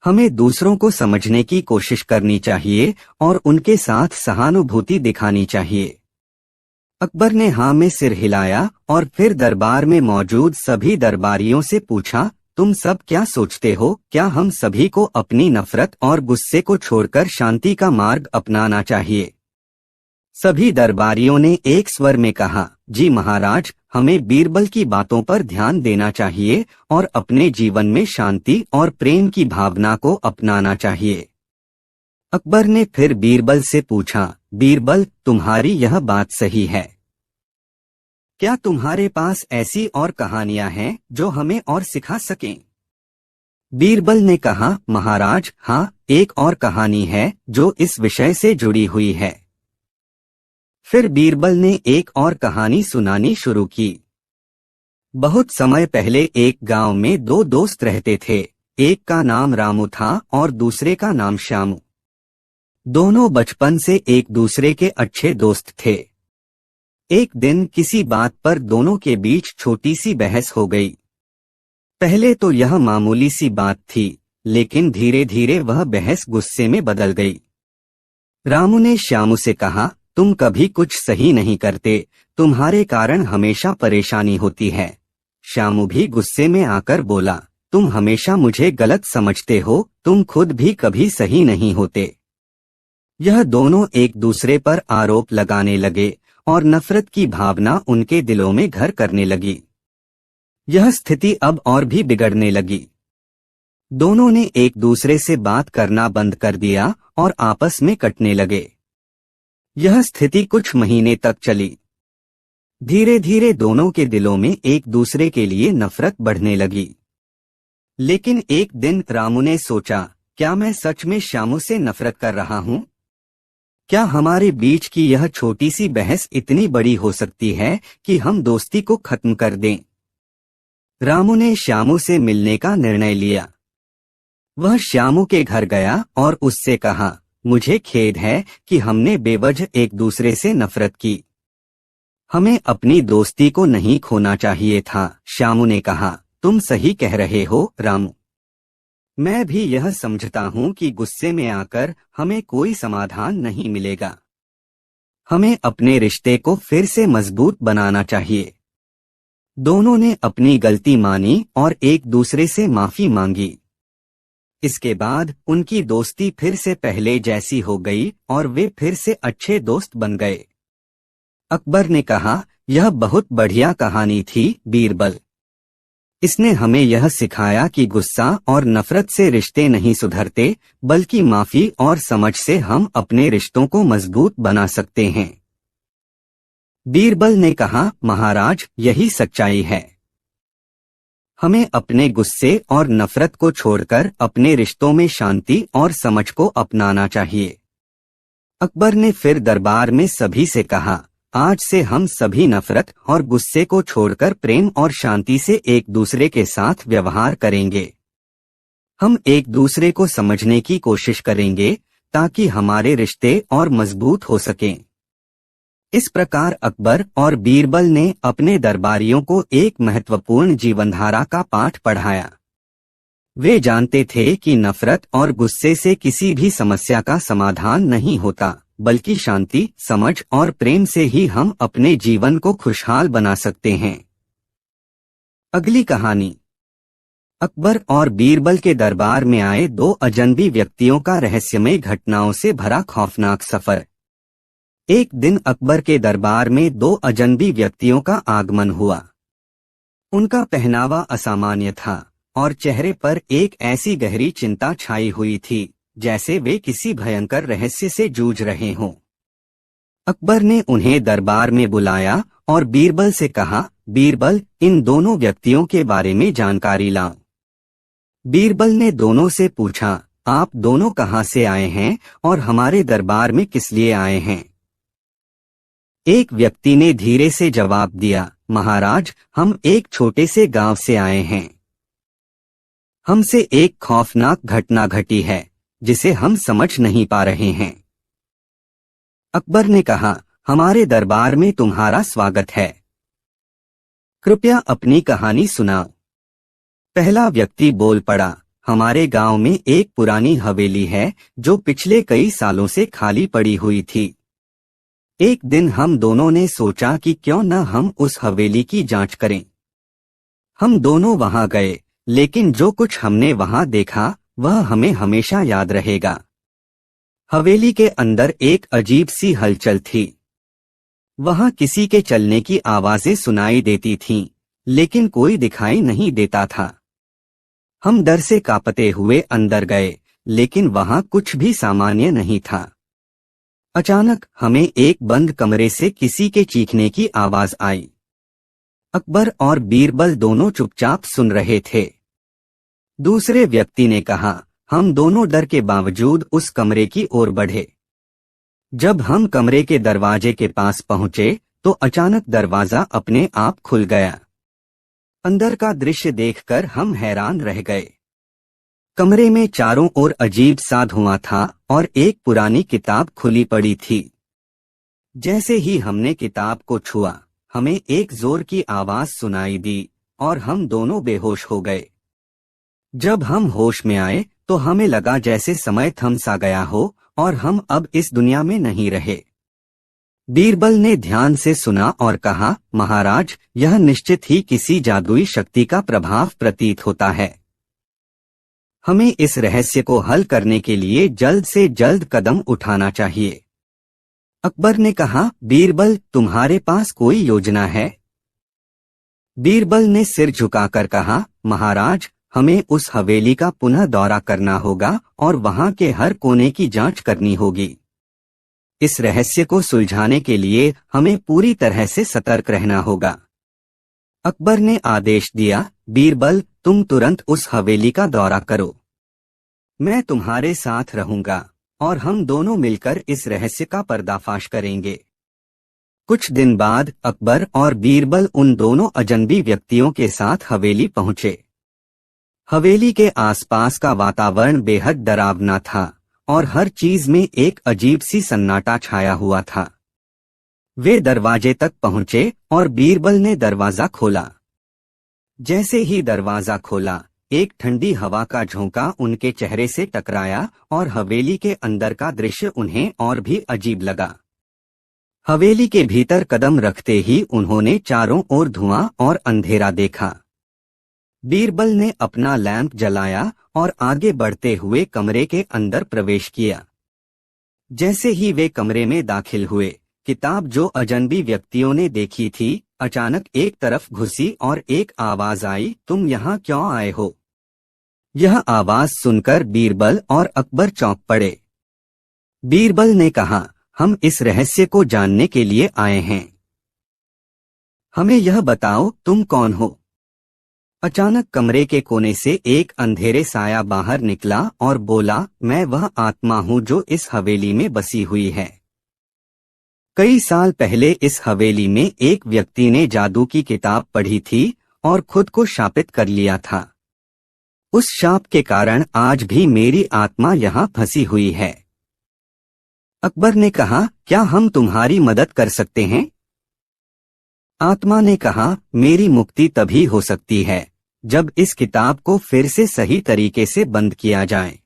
हमें दूसरों को समझने की कोशिश करनी चाहिए और उनके साथ सहानुभूति दिखानी चाहिए। अकबर ने हाँ में सिर हिलाया और फिर दरबार में मौजूद सभी दरबारियों से पूछा, तुम सब क्या सोचते हो? क्या हम सभी को अपनी नफरत और गुस्से को छोड़कर शांति का मार्ग अपनाना चाहिए? सभी दरबारियों ने एक स्वर में कहा, जी महाराज, हमें बीरबल की बातों पर ध्यान देना चाहिए और अपने जीवन में शांति और प्रेम की भावना को अपनाना चाहिए। अकबर ने फिर बीरबल से पूछा, बीरबल, तुम्हारी यह बात सही है। क्या तुम्हारे पास ऐसी और कहानियां हैं जो हमें और सिखा सकें? बीरबल ने कहा, महाराज, हाँ, एक और कहानी है जो इस विषय से जुड़ी हुई है। फिर बीरबल ने एक और कहानी सुनानी शुरू की। बहुत समय पहले एक गांव में दो दोस्त रहते थे। एक का नाम रामू था और दूसरे का नाम श्यामू। दोनों बचपन से एक दूसरे के अच्छे दोस्त थे। एक दिन किसी बात पर दोनों के बीच छोटी सी बहस हो गई। पहले तो यह मामूली सी बात थी, लेकिन धीरे धीरे वह बहस गुस्से में बदल गई। रामू ने श्यामू से कहा, तुम कभी कुछ सही नहीं करते, तुम्हारे कारण हमेशा परेशानी होती है। श्यामू भी गुस्से में आकर बोला, तुम हमेशा मुझे गलत समझते हो, तुम खुद भी कभी सही नहीं होते। यह दोनों एक दूसरे पर आरोप लगाने लगे और नफरत की भावना उनके दिलों में घर करने लगी। यह स्थिति अब और भी बिगड़ने लगी। दोनों ने एक दूसरे से बात करना बंद कर दिया और आपस में कटने लगे। यह स्थिति कुछ महीने तक चली। धीरे धीरे दोनों के दिलों में एक दूसरे के लिए नफरत बढ़ने लगी। लेकिन एक दिन रामू ने सोचा, क्या मैं सच में श्यामू से नफरत कर रहा हूं? क्या हमारे बीच की यह छोटी सी बहस इतनी बड़ी हो सकती है कि हम दोस्ती को खत्म कर दें? रामू ने श्यामू से मिलने का निर्णय लिया। वह श्यामू के घर गया और उससे कहा, मुझे खेद है कि हमने बेवजह एक दूसरे से नफरत की। हमें अपनी दोस्ती को नहीं खोना चाहिए था। श्यामू ने कहा, तुम सही कह रहे हो रामू। मैं भी यह समझता हूं कि गुस्से में आकर हमें कोई समाधान नहीं मिलेगा। हमें अपने रिश्ते को फिर से मजबूत बनाना चाहिए। दोनों ने अपनी गलती मानी और एक दूसरे से माफी मांगी। इसके बाद उनकी दोस्ती फिर से पहले जैसी हो गई और वे फिर से अच्छे दोस्त बन गए। अकबर ने कहा, यह बहुत बढ़िया कहानी थी बीरबल। इसने हमें यह सिखाया कि गुस्सा और नफरत से रिश्ते नहीं सुधरते, बल्कि माफी और समझ से हम अपने रिश्तों को मजबूत बना सकते हैं। बीरबल ने कहा, महाराज, यही सच्चाई है। हमें अपने गुस्से और नफरत को छोड़कर अपने रिश्तों में शांति और समझ को अपनाना चाहिए। अकबर ने फिर दरबार में सभी से कहा, आज से हम सभी नफरत और गुस्से को छोड़कर प्रेम और शांति से एक दूसरे के साथ व्यवहार करेंगे। हम एक दूसरे को समझने की कोशिश करेंगे ताकि हमारे रिश्ते और मजबूत हो सकें। इस प्रकार अकबर और बीरबल ने अपने दरबारियों को एक महत्वपूर्ण जीवनधारा का पाठ पढ़ाया। वे जानते थे कि नफरत और गुस्से से किसी भी समस्या का समाधान नहीं होता, बल्कि शांति, समझ और प्रेम से ही हम अपने जीवन को खुशहाल बना सकते हैं। अगली कहानी। अकबर और बीरबल के दरबार में आए दो अजनबी व्यक्तियों का रहस्यमय घटनाओं से भरा खौफनाक सफर। एक दिन अकबर के दरबार में दो अजनबी व्यक्तियों का आगमन हुआ। उनका पहनावा असामान्य था और चेहरे पर एक ऐसी गहरी चिंता छाई हुई थी जैसे वे किसी भयंकर रहस्य से जूझ रहे हों। अकबर ने उन्हें दरबार में बुलाया और बीरबल से कहा, बीरबल, इन दोनों व्यक्तियों के बारे में जानकारी लाओ। बीरबल ने दोनों से पूछा, आप दोनों कहाँ से आए हैं और हमारे दरबार में किस लिए आए हैं? एक व्यक्ति ने धीरे से जवाब दिया, महाराज, हम एक छोटे से गांव से आए हैं। हमसे एक खौफनाक घटना घटी है जिसे हम समझ नहीं पा रहे हैं। अकबर ने कहा, हमारे दरबार में तुम्हारा स्वागत है। कृपया अपनी कहानी सुनाओ। पहला व्यक्ति बोल पड़ा, हमारे गांव में एक पुरानी हवेली है जो पिछले कई सालों से खाली पड़ी हुई थी। एक दिन हम दोनों ने सोचा कि क्यों न हम उस हवेली की जांच करें। हम दोनों वहां गए, लेकिन जो कुछ हमने वहां देखा वह हमें हमेशा याद रहेगा। हवेली के अंदर एक अजीब सी हलचल थी। वहां किसी के चलने की आवाजें सुनाई देती थीं, लेकिन कोई दिखाई नहीं देता था। हम डर से कांपते हुए अंदर गए, लेकिन वहां कुछ भी सामान्य नहीं था। अचानक हमें एक बंद कमरे से किसी के चीखने की आवाज आई। अकबर और बीरबल दोनों चुपचाप सुन रहे थे। दूसरे व्यक्ति ने कहा, हम दोनों डर के बावजूद उस कमरे की ओर बढ़े। जब हम कमरे के दरवाजे के पास पहुंचे तो अचानक दरवाजा अपने आप खुल गया। अंदर का दृश्य देखकर हम हैरान रह गए। कमरे में चारों ओर अजीब सा धुआं था और एक पुरानी किताब खुली पड़ी थी। जैसे ही हमने किताब को छुआ, हमें एक जोर की आवाज सुनाई दी और हम दोनों बेहोश हो गए। जब हम होश में आए तो हमें लगा जैसे समय थम सा गया हो और हम अब इस दुनिया में नहीं रहे। बीरबल ने ध्यान से सुना और कहा, महाराज, यह निश्चित ही किसी जादुई शक्ति का प्रभाव प्रतीत होता है। हमें इस रहस्य को हल करने के लिए जल्द से जल्द कदम उठाना चाहिए। अकबर ने कहा, बीरबल, तुम्हारे पास कोई योजना है? बीरबल ने सिर झुकाकर कहा, महाराज, हमें उस हवेली का पुनः दौरा करना होगा और वहां के हर कोने की जांच करनी होगी। इस रहस्य को सुलझाने के लिए हमें पूरी तरह से सतर्क रहना होगा। अकबर ने आदेश दिया, बीरबल, तुम तुरंत उस हवेली का दौरा करो। मैं तुम्हारे साथ रहूंगा और हम दोनों मिलकर इस रहस्य का पर्दाफाश करेंगे। कुछ दिन बाद अकबर और बीरबल उन दोनों अजनबी व्यक्तियों के साथ हवेली पहुंचे। हवेली के आसपास का वातावरण बेहद डरावना था और हर चीज में एक अजीब सी सन्नाटा छाया हुआ था। वे दरवाजे तक पहुंचे और बीरबल ने दरवाजा खोला। जैसे ही दरवाजा खोला, एक ठंडी हवा का झोंका उनके चेहरे से टकराया और हवेली के अंदर का दृश्य उन्हें और भी अजीब लगा। हवेली के भीतर कदम रखते ही उन्होंने चारों ओर धुआं और अंधेरा देखा। बीरबल ने अपना लैंप जलाया और आगे बढ़ते हुए कमरे के अंदर प्रवेश किया। जैसे ही वे कमरे में दाखिल हुए, किताब जो अजनबी व्यक्तियों ने देखी थी, अचानक एक तरफ घुसी और एक आवाज आई, तुम यहाँ क्यों आए हो? यह आवाज सुनकर बीरबल और अकबर चौंक पड़े। बीरबल ने कहा, हम इस रहस्य को जानने के लिए आए हैं। हमें यह बताओ, तुम कौन हो? अचानक कमरे के कोने से एक अंधेरे साया बाहर निकला और बोला, मैं वह आत्मा हूँ जो इस हवेली में बसी हुई है। कई साल पहले इस हवेली में एक व्यक्ति ने जादू की किताब पढ़ी थी और खुद को शापित कर लिया था। उस शाप के कारण आज भी मेरी आत्मा यहाँ फंसी हुई है। अकबर ने कहा, क्या हम तुम्हारी मदद कर सकते हैं? आत्मा ने कहा, मेरी मुक्ति तभी हो सकती है जब इस किताब को फिर से सही तरीके से बंद किया जाए।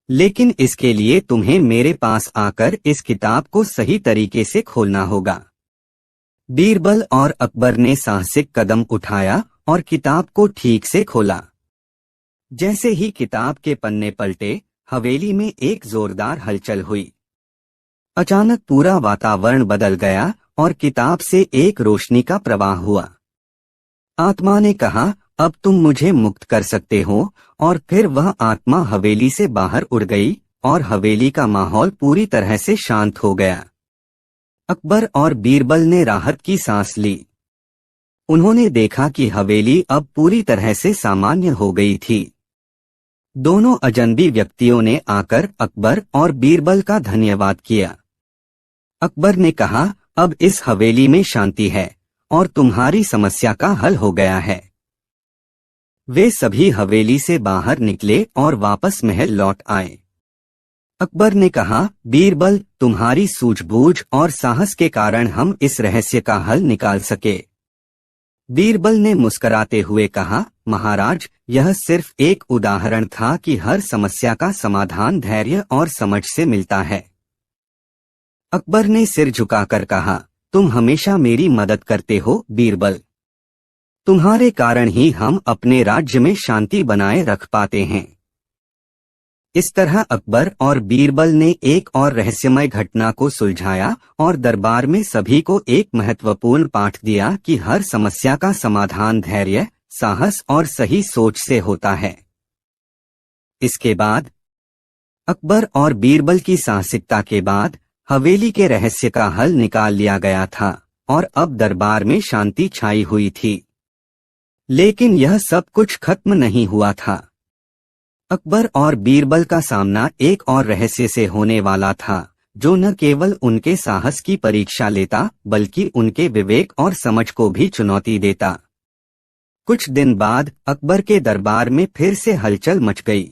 लेकिन इसके लिए तुम्हें मेरे पास आकर इस किताब को सही तरीके से खोलना होगा। बीरबल और अकबर ने साहसिक कदम उठाया और किताब को ठीक से खोला। जैसे ही किताब के पन्ने पलटे, हवेली में एक जोरदार हलचल हुई। अचानक पूरा वातावरण बदल गया और किताब से एक रोशनी का प्रवाह हुआ। आत्मा ने कहा, अब तुम मुझे मुक्त कर सकते हो, और फिर वह आत्मा हवेली से बाहर उड़ गई और हवेली का माहौल पूरी तरह से शांत हो गया। अकबर और बीरबल ने राहत की सांस ली। उन्होंने देखा कि हवेली अब पूरी तरह से सामान्य हो गई थी। दोनों अजनबी व्यक्तियों ने आकर अकबर और बीरबल का धन्यवाद किया। अकबर ने कहा, अब इस हवेली में शांति है और तुम्हारी समस्या का हल हो गया है। वे सभी हवेली से बाहर निकले और वापस महल लौट आए। अकबर ने कहा, बीरबल, तुम्हारी सूझबूझ और साहस के कारण हम इस रहस्य का हल निकाल सके। बीरबल ने मुस्कुराते हुए कहा, महाराज, यह सिर्फ एक उदाहरण था कि हर समस्या का समाधान धैर्य और समझ से मिलता है। अकबर ने सिर झुकाकर कहा, तुम हमेशा मेरी मदद करते हो बीरबल। तुम्हारे कारण ही हम अपने राज्य में शांति बनाए रख पाते हैं। इस तरह अकबर और बीरबल ने एक और रहस्यमय घटना को सुलझाया और दरबार में सभी को एक महत्वपूर्ण पाठ दिया कि हर समस्या का समाधान धैर्य, साहस और सही सोच से होता है। इसके बाद अकबर और बीरबल की साहसिकता के बाद हवेली के रहस्य का हल निकाल लिया गया था और अब दरबार में शांति छाई हुई थी। लेकिन यह सब कुछ खत्म नहीं हुआ था। अकबर और बीरबल का सामना एक और रहस्य से होने वाला था, जो न केवल उनके साहस की परीक्षा लेता बल्कि उनके विवेक और समझ को भी चुनौती देता। कुछ दिन बाद अकबर के दरबार में फिर से हलचल मच गई।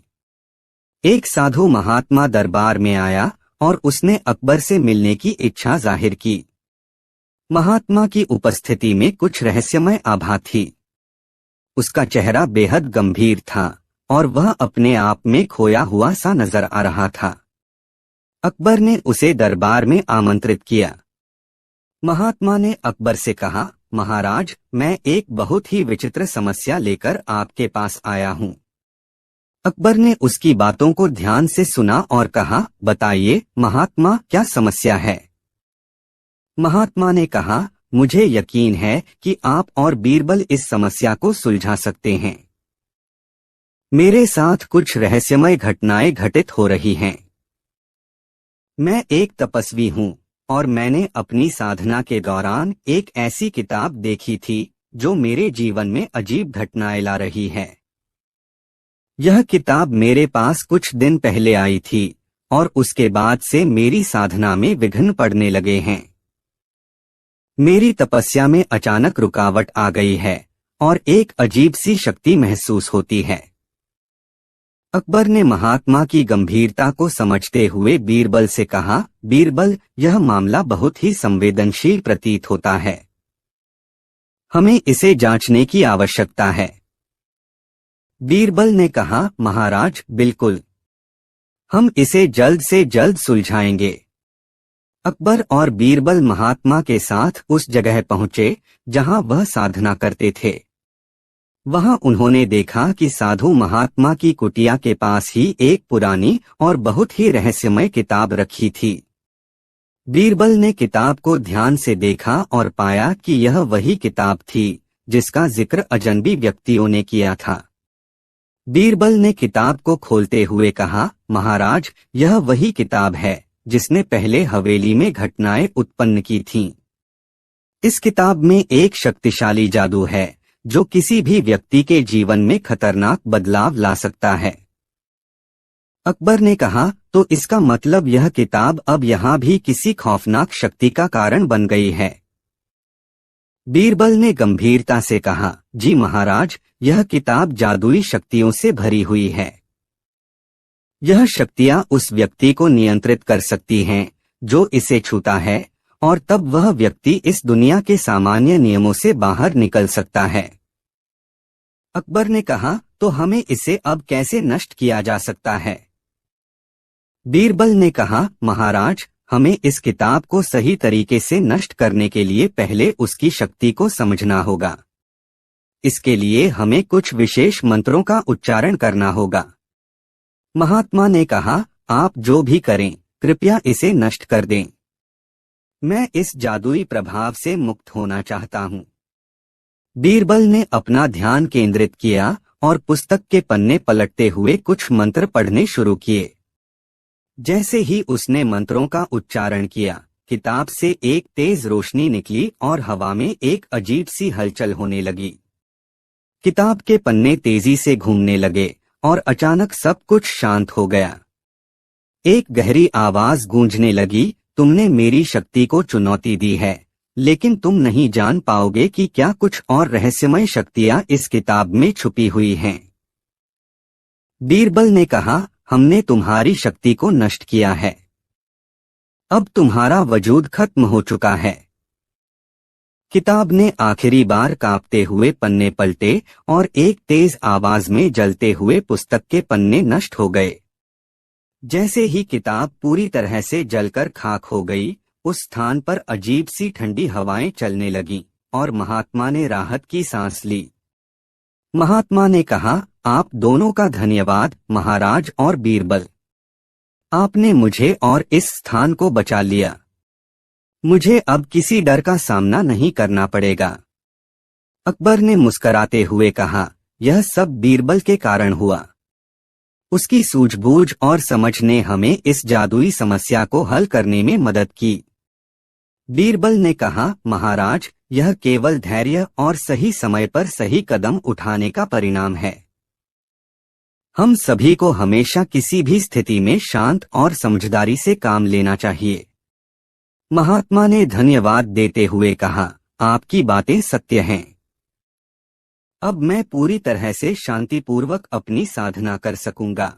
एक साधु महात्मा दरबार में आया और उसने अकबर से मिलने की इच्छा जाहिर की। महात्मा की उपस्थिति में कुछ रहस्यमय आभा थी। उसका चेहरा बेहद गंभीर था और वह अपने आप में खोया हुआ सा नजर आ रहा था। अकबर ने उसे दरबार में आमंत्रित किया। महात्मा ने अकबर से कहा, महाराज, मैं एक बहुत ही विचित्र समस्या लेकर आपके पास आया हूँ। अकबर ने उसकी बातों को ध्यान से सुना और कहा, बताइए महात्मा, क्या समस्या है? महात्मा ने कहा, मुझे यकीन है कि आप और बीरबल इस समस्या को सुलझा सकते हैं। मेरे साथ कुछ रहस्यमय घटनाएं घटित हो रही हैं। मैं एक तपस्वी हूँ और मैंने अपनी साधना के दौरान एक ऐसी किताब देखी थी जो मेरे जीवन में अजीब घटनाएं ला रही है। यह किताब मेरे पास कुछ दिन पहले आई थी और उसके बाद से मेरी साधना में विघ्न पड़ने लगे हैं। मेरी तपस्या में अचानक रुकावट आ गई है और एक अजीब सी शक्ति महसूस होती है। अकबर ने महात्मा की गंभीरता को समझते हुए बीरबल से कहा, बीरबल, यह मामला बहुत ही संवेदनशील प्रतीत होता है। हमें इसे जांचने की आवश्यकता है। बीरबल ने कहा, महाराज, बिल्कुल, हम इसे जल्द से जल्द सुलझाएंगे। अकबर और बीरबल महात्मा के साथ उस जगह पहुंचे जहां वह साधना करते थे। वहां उन्होंने देखा कि साधु महात्मा की कुटिया के पास ही एक पुरानी और बहुत ही रहस्यमय किताब रखी थी। बीरबल ने किताब को ध्यान से देखा और पाया कि यह वही किताब थी जिसका जिक्र अजनबी व्यक्तियों ने किया था। बीरबल ने किताब को खोलते हुए कहा, महाराज, यह वही किताब है जिसने पहले हवेली में घटनाएं उत्पन्न की थीं। इस किताब में एक शक्तिशाली जादू है जो किसी भी व्यक्ति के जीवन में खतरनाक बदलाव ला सकता है। अकबर ने कहा, तो इसका मतलब यह किताब अब यहाँ भी किसी खौफनाक शक्ति का कारण बन गई है। बीरबल ने गंभीरता से कहा, जी महाराज, यह किताब जादुई शक्तियों से भरी हुई है। यह शक्तियां उस व्यक्ति को नियंत्रित कर सकती हैं जो इसे छूता है, और तब वह व्यक्ति इस दुनिया के सामान्य नियमों से बाहर निकल सकता है। अकबर ने कहा, तो हमें इसे अब कैसे नष्ट किया जा सकता है? बीरबल ने कहा, महाराज, हमें इस किताब को सही तरीके से नष्ट करने के लिए पहले उसकी शक्ति को समझना होगा। इसके लिए हमें कुछ विशेष मंत्रों का उच्चारण करना होगा। महात्मा ने कहा, आप जो भी करें, कृपया इसे नष्ट कर दें। मैं इस जादुई प्रभाव से मुक्त होना चाहता हूँ। बीरबल ने अपना ध्यान केंद्रित किया और पुस्तक के पन्ने पलटते हुए कुछ मंत्र पढ़ने शुरू किए। जैसे ही उसने मंत्रों का उच्चारण किया, किताब से एक तेज रोशनी निकली और हवा में एक अजीब सी हलचल होने लगी। किताब के पन्ने तेजी से घूमने लगे और अचानक सब कुछ शांत हो गया। एक गहरी आवाज गूंजने लगी, तुमने मेरी शक्ति को चुनौती दी है, लेकिन तुम नहीं जान पाओगे कि क्या कुछ और रहस्यमय शक्तियां इस किताब में छुपी हुई हैं। बीरबल ने कहा, हमने तुम्हारी शक्ति को नष्ट किया है। अब तुम्हारा वजूद खत्म हो चुका है। किताब ने आखिरी बार कांपते हुए पन्ने पलटे और एक तेज आवाज में जलते हुए पुस्तक के पन्ने नष्ट हो गए। जैसे ही किताब पूरी तरह से जलकर खाक हो गई, उस स्थान पर अजीब सी ठंडी हवाएं चलने लगीं और महात्मा ने राहत की सांस ली। महात्मा ने कहा, आप दोनों का धन्यवाद महाराज और बीरबल। आपने मुझे और इस स्थान को बचा लिया। मुझे अब किसी डर का सामना नहीं करना पड़ेगा। अकबर ने मुस्कराते हुए कहा, यह सब बीरबल के कारण हुआ। उसकी सूझबूझ और समझ ने हमें इस जादुई समस्या को हल करने में मदद की। बीरबल ने कहा, महाराज, यह केवल धैर्य और सही समय पर सही कदम उठाने का परिणाम है। हम सभी को हमेशा किसी भी स्थिति में शांत और समझदारी से काम लेना चाहिए। महात्मा ने धन्यवाद देते हुए कहा, आपकी बातें सत्य हैं। अब मैं पूरी तरह से शांतिपूर्वक अपनी साधना कर सकूंगा।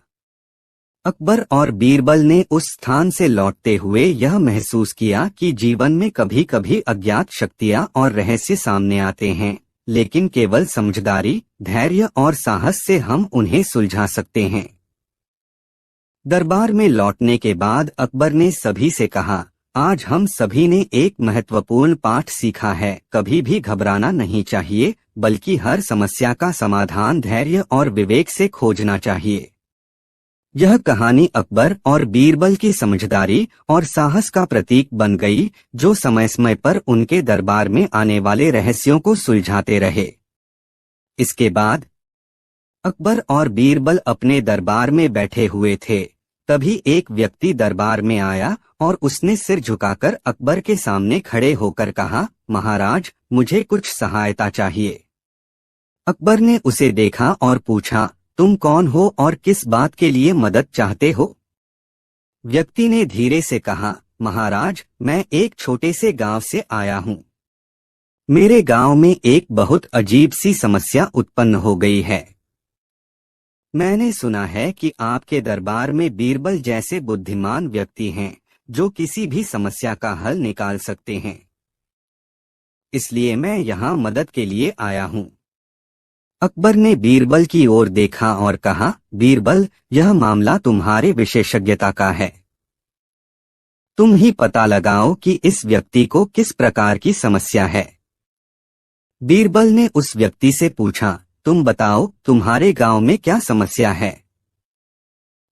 अकबर और बीरबल ने उस स्थान से लौटते हुए यह महसूस किया कि जीवन में कभी कभी अज्ञात शक्तियां और रहस्य सामने आते हैं, लेकिन केवल समझदारी, धैर्य और साहस से हम उन्हें सुलझा सकते हैं। दरबार में लौटने के बाद अकबर ने सभी से कहा, आज हम सभी ने एक महत्वपूर्ण पाठ सीखा है। कभी भी घबराना नहीं चाहिए, बल्कि हर समस्या का समाधान धैर्य और विवेक से खोजना चाहिए। यह कहानी अकबर और बीरबल की समझदारी और साहस का प्रतीक बन गई, जो समय समय पर उनके दरबार में आने वाले रहस्यों को सुलझाते रहे। इसके बाद अकबर और बीरबल अपने दरबार में बैठे हुए थे। तभी एक व्यक्ति दरबार में आया और उसने सिर झुकाकर अकबर के सामने खड़े होकर कहा, महाराज, मुझे कुछ सहायता चाहिए। अकबर ने उसे देखा और पूछा, तुम कौन हो और किस बात के लिए मदद चाहते हो? व्यक्ति ने धीरे से कहा, महाराज, मैं एक छोटे से गांव से आया हूं। मेरे गांव में एक बहुत अजीब सी समस्या उत्पन्न हो गई है। मैंने सुना है कि आपके दरबार में बीरबल जैसे बुद्धिमान व्यक्ति हैं, जो किसी भी समस्या का हल निकाल सकते हैं। इसलिए मैं यहाँ मदद के लिए आया हूँ। अकबर ने बीरबल की ओर देखा और कहा, बीरबल, यह मामला तुम्हारे विशेषज्ञता का है। तुम ही पता लगाओ कि इस व्यक्ति को किस प्रकार की समस्या है। बीरबल ने उस व्यक्ति से पूछा, तुम बताओ, तुम्हारे गांव में क्या समस्या है?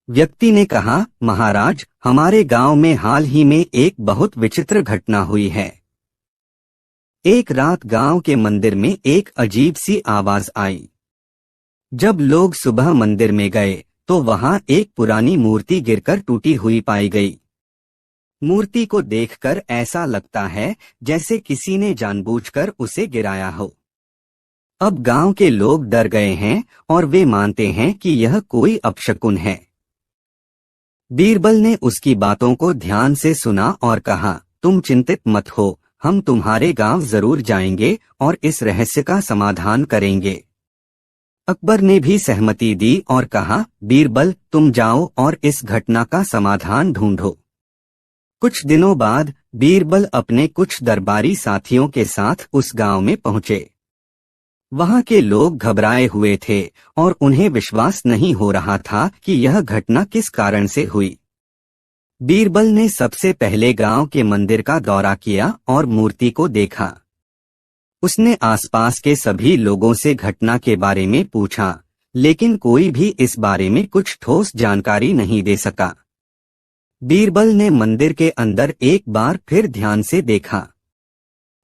व्यक्ति ने कहा, महाराज, हमारे गांव में हाल ही में एक बहुत विचित्र घटना हुई है। एक रात गांव के मंदिर में एक अजीब सी आवाज आई। जब लोग सुबह मंदिर में गए तो वहां एक पुरानी मूर्ति गिरकर टूटी हुई पाई गई। मूर्ति को देखकर ऐसा लगता है जैसे किसी ने जानबूझकर उसे गिराया हो। अब गांव के लोग डर गए हैं और वे मानते हैं कि यह कोई अपशकुन है। बीरबल ने उसकी बातों को ध्यान से सुना और कहा, तुम चिंतित मत हो, हम तुम्हारे गांव जरूर जाएंगे और इस रहस्य का समाधान करेंगे। अकबर ने भी सहमति दी और कहा, बीरबल तुम जाओ और इस घटना का समाधान ढूंढो। कुछ दिनों बाद बीरबल अपने कुछ दरबारी साथियों के साथ उस गांव में पहुंचे। वहां के लोग घबराए हुए थे और उन्हें विश्वास नहीं हो रहा था कि यह घटना किस कारण से हुई। बीरबल ने सबसे पहले गांव के मंदिर का दौरा किया और मूर्ति को देखा। उसने आसपास के सभी लोगों से घटना के बारे में पूछा, लेकिन कोई भी इस बारे में कुछ ठोस जानकारी नहीं दे सका। बीरबल ने मंदिर के अंदर एक बार फिर ध्यान से देखा।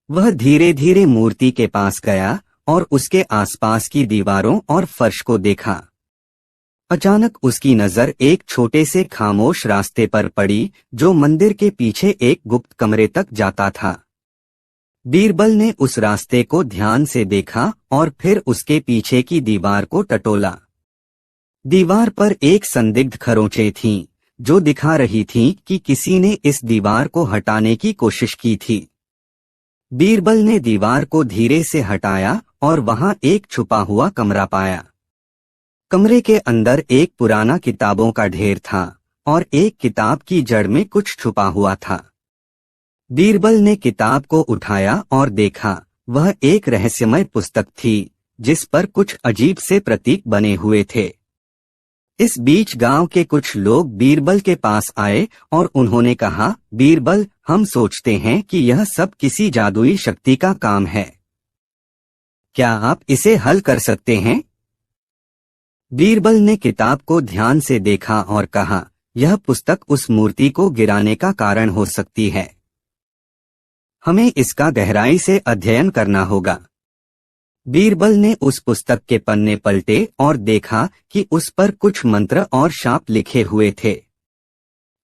वह धीरे धीरे मूर्ति के पास गया और उसके आसपास की दीवारों और फर्श को देखा। अचानक उसकी नजर एक छोटे से खामोश रास्ते पर पड़ी जो मंदिर के पीछे एक गुप्त कमरे तक जाता था। बीरबल ने उस रास्ते को ध्यान से देखा और फिर उसके पीछे की दीवार को टटोला। दीवार पर एक संदिग्ध खरोंचें थीं, जो दिखा रही थीं कि किसी ने इस दीवार को हटाने की कोशिश की थी। बीरबल ने दीवार को धीरे से हटाया और वहां एक छुपा हुआ कमरा पाया। कमरे के अंदर एक पुराना किताबों का ढेर था और एक किताब की जड़ में कुछ छुपा हुआ था। बीरबल ने किताब को उठाया और देखा, वह एक रहस्यमय पुस्तक थी जिस पर कुछ अजीब से प्रतीक बने हुए थे। इस बीच गांव के कुछ लोग बीरबल के पास आए और उन्होंने कहा, बीरबल हम सोचते हैं कि यह सब किसी जादुई शक्ति का काम है। क्या आप इसे हल कर सकते हैं? बीरबल ने किताब को ध्यान से देखा और कहा, यह पुस्तक उस मूर्ति को गिराने का कारण हो सकती है। हमें इसका गहराई से अध्ययन करना होगा। बीरबल ने उस पुस्तक के पन्ने पलटे और देखा कि उस पर कुछ मंत्र और शाप लिखे हुए थे।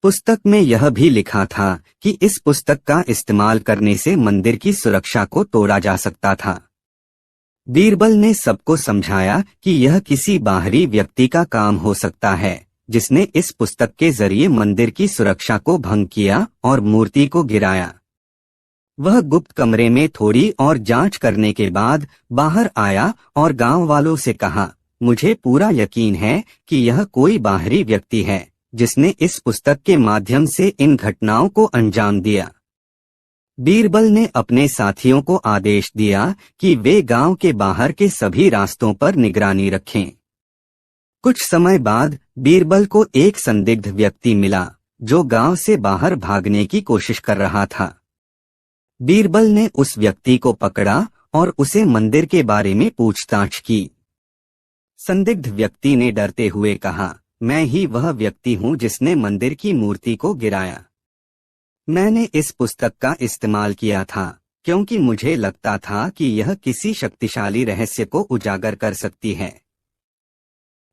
पुस्तक में यह भी लिखा था कि इस पुस्तक का इस्तेमाल करने से मंदिर की सुरक्षा को तोड़ा जा सकता था। बीरबल ने सबको समझाया कि यह किसी बाहरी व्यक्ति का काम हो सकता है जिसने इस पुस्तक के जरिए मंदिर की सुरक्षा को भंग किया और मूर्ति को गिराया। वह गुप्त कमरे में थोड़ी और जांच करने के बाद बाहर आया और गांव वालों से कहा, मुझे पूरा यकीन है कि यह कोई बाहरी व्यक्ति है जिसने इस पुस्तक के माध्यम से इन घटनाओं को अंजाम दिया। बीरबल ने अपने साथियों को आदेश दिया कि वे गांव के बाहर के सभी रास्तों पर निगरानी रखें। कुछ समय बाद बीरबल को एक संदिग्ध व्यक्ति मिला जो गांव से बाहर भागने की कोशिश कर रहा था। बीरबल ने उस व्यक्ति को पकड़ा और उसे मंदिर के बारे में पूछताछ की। संदिग्ध व्यक्ति ने डरते हुए कहा, मैं ही वह व्यक्ति हूं जिसने मंदिर की मूर्ति को गिराया। मैंने इस पुस्तक का इस्तेमाल किया था क्योंकि मुझे लगता था कि यह किसी शक्तिशाली रहस्य को उजागर कर सकती है।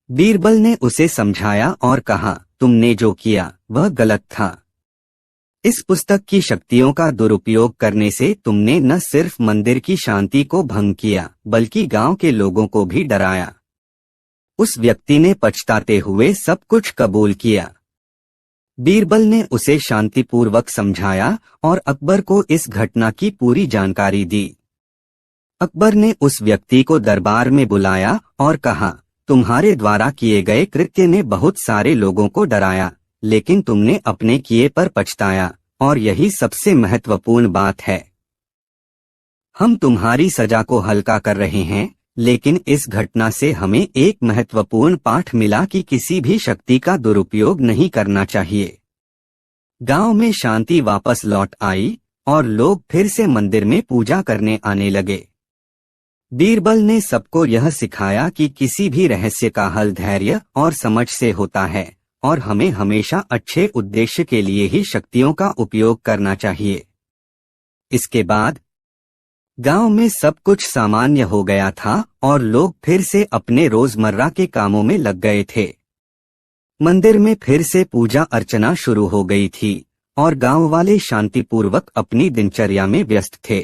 बीरबल ने उसे समझाया और कहा, तुमने जो किया वह गलत था। इस पुस्तक की शक्तियों का दुरुपयोग करने से तुमने न सिर्फ मंदिर की शांति को भंग किया बल्कि गांव के लोगों को भी डराया। उस व्यक्ति ने पछताते हुए सब कुछ कबूल किया। बीरबल ने उसे शांतिपूर्वक समझाया और अकबर को इस घटना की पूरी जानकारी दी। अकबर ने उस व्यक्ति को दरबार में बुलाया और कहा, तुम्हारे द्वारा किए गए कृत्य ने बहुत सारे लोगों को डराया, लेकिन तुमने अपने किए पर पछताया और यही सबसे महत्वपूर्ण बात है। हम तुम्हारी सजा को हल्का कर रहे हैं, लेकिन इस घटना से हमें एक महत्वपूर्ण पाठ मिला कि किसी भी शक्ति का दुरुपयोग नहीं करना चाहिए। गांव में शांति वापस लौट आई और लोग फिर से मंदिर में पूजा करने आने लगे। बीरबल ने सबको यह सिखाया कि किसी भी रहस्य का हल धैर्य और समझ से होता है और हमें हमेशा अच्छे उद्देश्य के लिए ही शक्तियों का उपयोग करना चाहिए। इसके बाद गांव में सब कुछ सामान्य हो गया था और लोग फिर से अपने रोजमर्रा के कामों में लग गए थे। मंदिर में फिर से पूजा अर्चना शुरू हो गई थी और गांव वाले शांतिपूर्वक अपनी दिनचर्या में व्यस्त थे।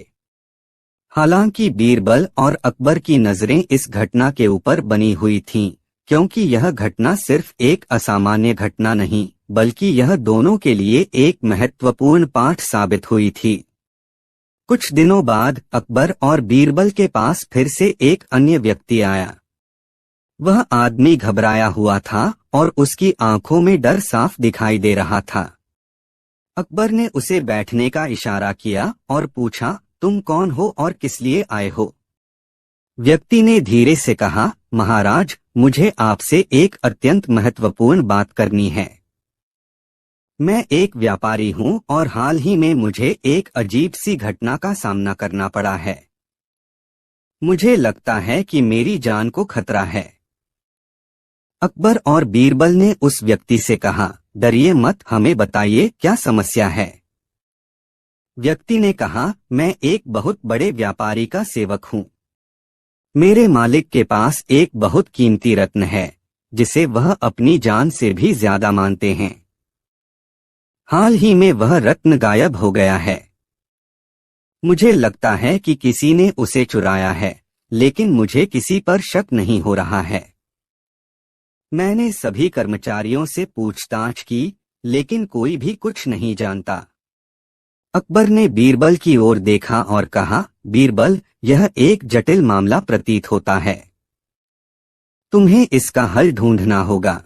हालांकि बीरबल और अकबर की नजरें इस घटना के ऊपर बनी हुई थीं, क्योंकि यह घटना सिर्फ एक असामान्य घटना नहीं बल्कि यह दोनों के लिए एक महत्वपूर्ण पाठ साबित हुई थी। कुछ दिनों बाद अकबर और बीरबल के पास फिर से एक अन्य व्यक्ति आया। वह आदमी घबराया हुआ था और उसकी आंखों में डर साफ दिखाई दे रहा था। अकबर ने उसे बैठने का इशारा किया और पूछा, तुम कौन हो और किस लिए आए हो? व्यक्ति ने धीरे से कहा, महाराज, मुझे आपसे एक अत्यंत महत्वपूर्ण बात करनी है। मैं एक व्यापारी हूं और हाल ही में मुझे एक अजीब सी घटना का सामना करना पड़ा है। मुझे लगता है कि मेरी जान को खतरा है। अकबर और बीरबल ने उस व्यक्ति से कहा, डरिए मत, हमें बताइए क्या समस्या है। व्यक्ति ने कहा, मैं एक बहुत बड़े व्यापारी का सेवक हूं। मेरे मालिक के पास एक बहुत कीमती रत्न है जिसे वह अपनी जान से भी ज्यादा मानते हैं। हाल ही में वह रत्न गायब हो गया है। मुझे लगता है कि किसी ने उसे चुराया है, लेकिन मुझे किसी पर शक नहीं हो रहा है। मैंने सभी कर्मचारियों से पूछताछ की, लेकिन कोई भी कुछ नहीं जानता। अकबर ने बीरबल की ओर देखा और कहा, बीरबल, यह एक जटिल मामला प्रतीत होता है। तुम्हें इसका हल ढूंढना होगा।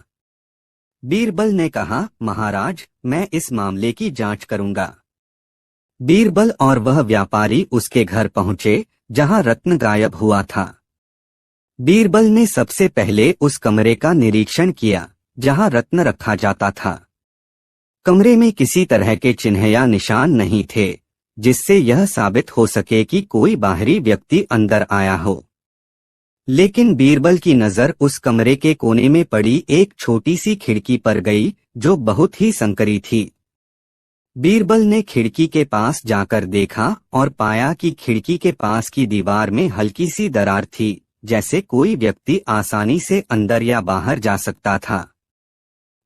बीरबल ने कहा, महाराज, मैं इस मामले की जांच करूंगा। बीरबल और वह व्यापारी उसके घर पहुंचे जहां रत्न गायब हुआ था। बीरबल ने सबसे पहले उस कमरे का निरीक्षण किया जहां रत्न रखा जाता था। कमरे में किसी तरह के चिन्ह या निशान नहीं थे जिससे यह साबित हो सके कि कोई बाहरी व्यक्ति अंदर आया हो। लेकिन बीरबल की नजर उस कमरे के कोने में पड़ी एक छोटी सी खिड़की पर गई जो बहुत ही संकरी थी। बीरबल ने खिड़की के पास जाकर देखा और पाया कि खिड़की के पास की दीवार में हल्की सी दरार थी, जैसे कोई व्यक्ति आसानी से अंदर या बाहर जा सकता था।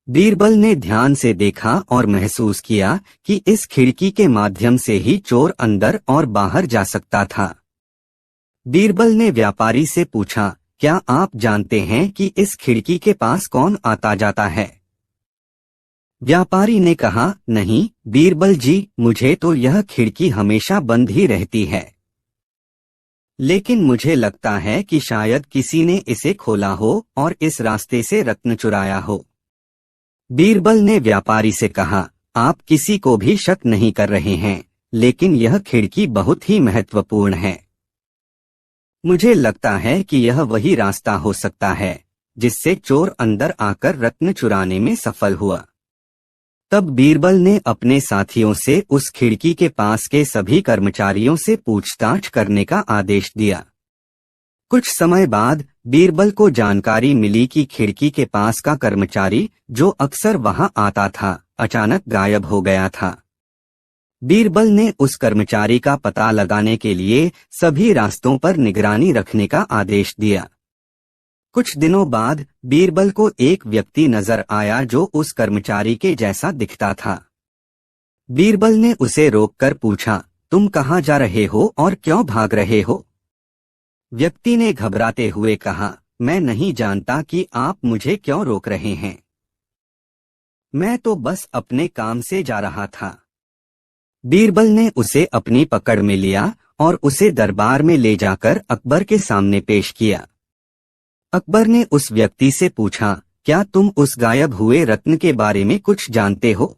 बीरबल ने ध्यान से देखा और महसूस किया कि इस खिड़की के माध्यम से ही चोर अंदर और बाहर जा सकता था। बीरबल ने व्यापारी से पूछा, क्या आप जानते हैं कि इस खिड़की के पास कौन आता जाता है? व्यापारी ने कहा, नहीं बीरबल जी, मुझे तो यह खिड़की हमेशा बंद ही रहती है, लेकिन मुझे लगता है कि शायद किसी ने इसे खोला हो और इस रास्ते से रत्न चुराया हो। बीरबल ने व्यापारी से कहा, आप किसी को भी शक नहीं कर रहे हैं, लेकिन यह खिड़की बहुत ही महत्वपूर्ण है। मुझे लगता है कि यह वही रास्ता हो सकता है जिससे चोर अंदर आकर रत्न चुराने में सफल हुआ। तब बीरबल ने अपने साथियों से उस खिड़की के पास के सभी कर्मचारियों से पूछताछ करने का आदेश दिया। कुछ समय बाद बीरबल को जानकारी मिली कि खिड़की के पास का कर्मचारी जो अक्सर वहां आता था, अचानक गायब हो गया था। बीरबल ने उस कर्मचारी का पता लगाने के लिए सभी रास्तों पर निगरानी रखने का आदेश दिया। कुछ दिनों बाद बीरबल को एक व्यक्ति नजर आया जो उस कर्मचारी के जैसा दिखता था। बीरबल ने उसे रोककर पूछा, तुम कहाँ जा रहे हो और क्यों भाग रहे हो? व्यक्ति ने घबराते हुए कहा, मैं नहीं जानता कि आप मुझे क्यों रोक रहे हैं। मैं तो बस अपने काम से जा रहा था। बीरबल ने उसे अपनी पकड़ में लिया और उसे दरबार में ले जाकर अकबर के सामने पेश किया। अकबर ने उस व्यक्ति से पूछा, क्या तुम उस गायब हुए रत्न के बारे में कुछ जानते हो?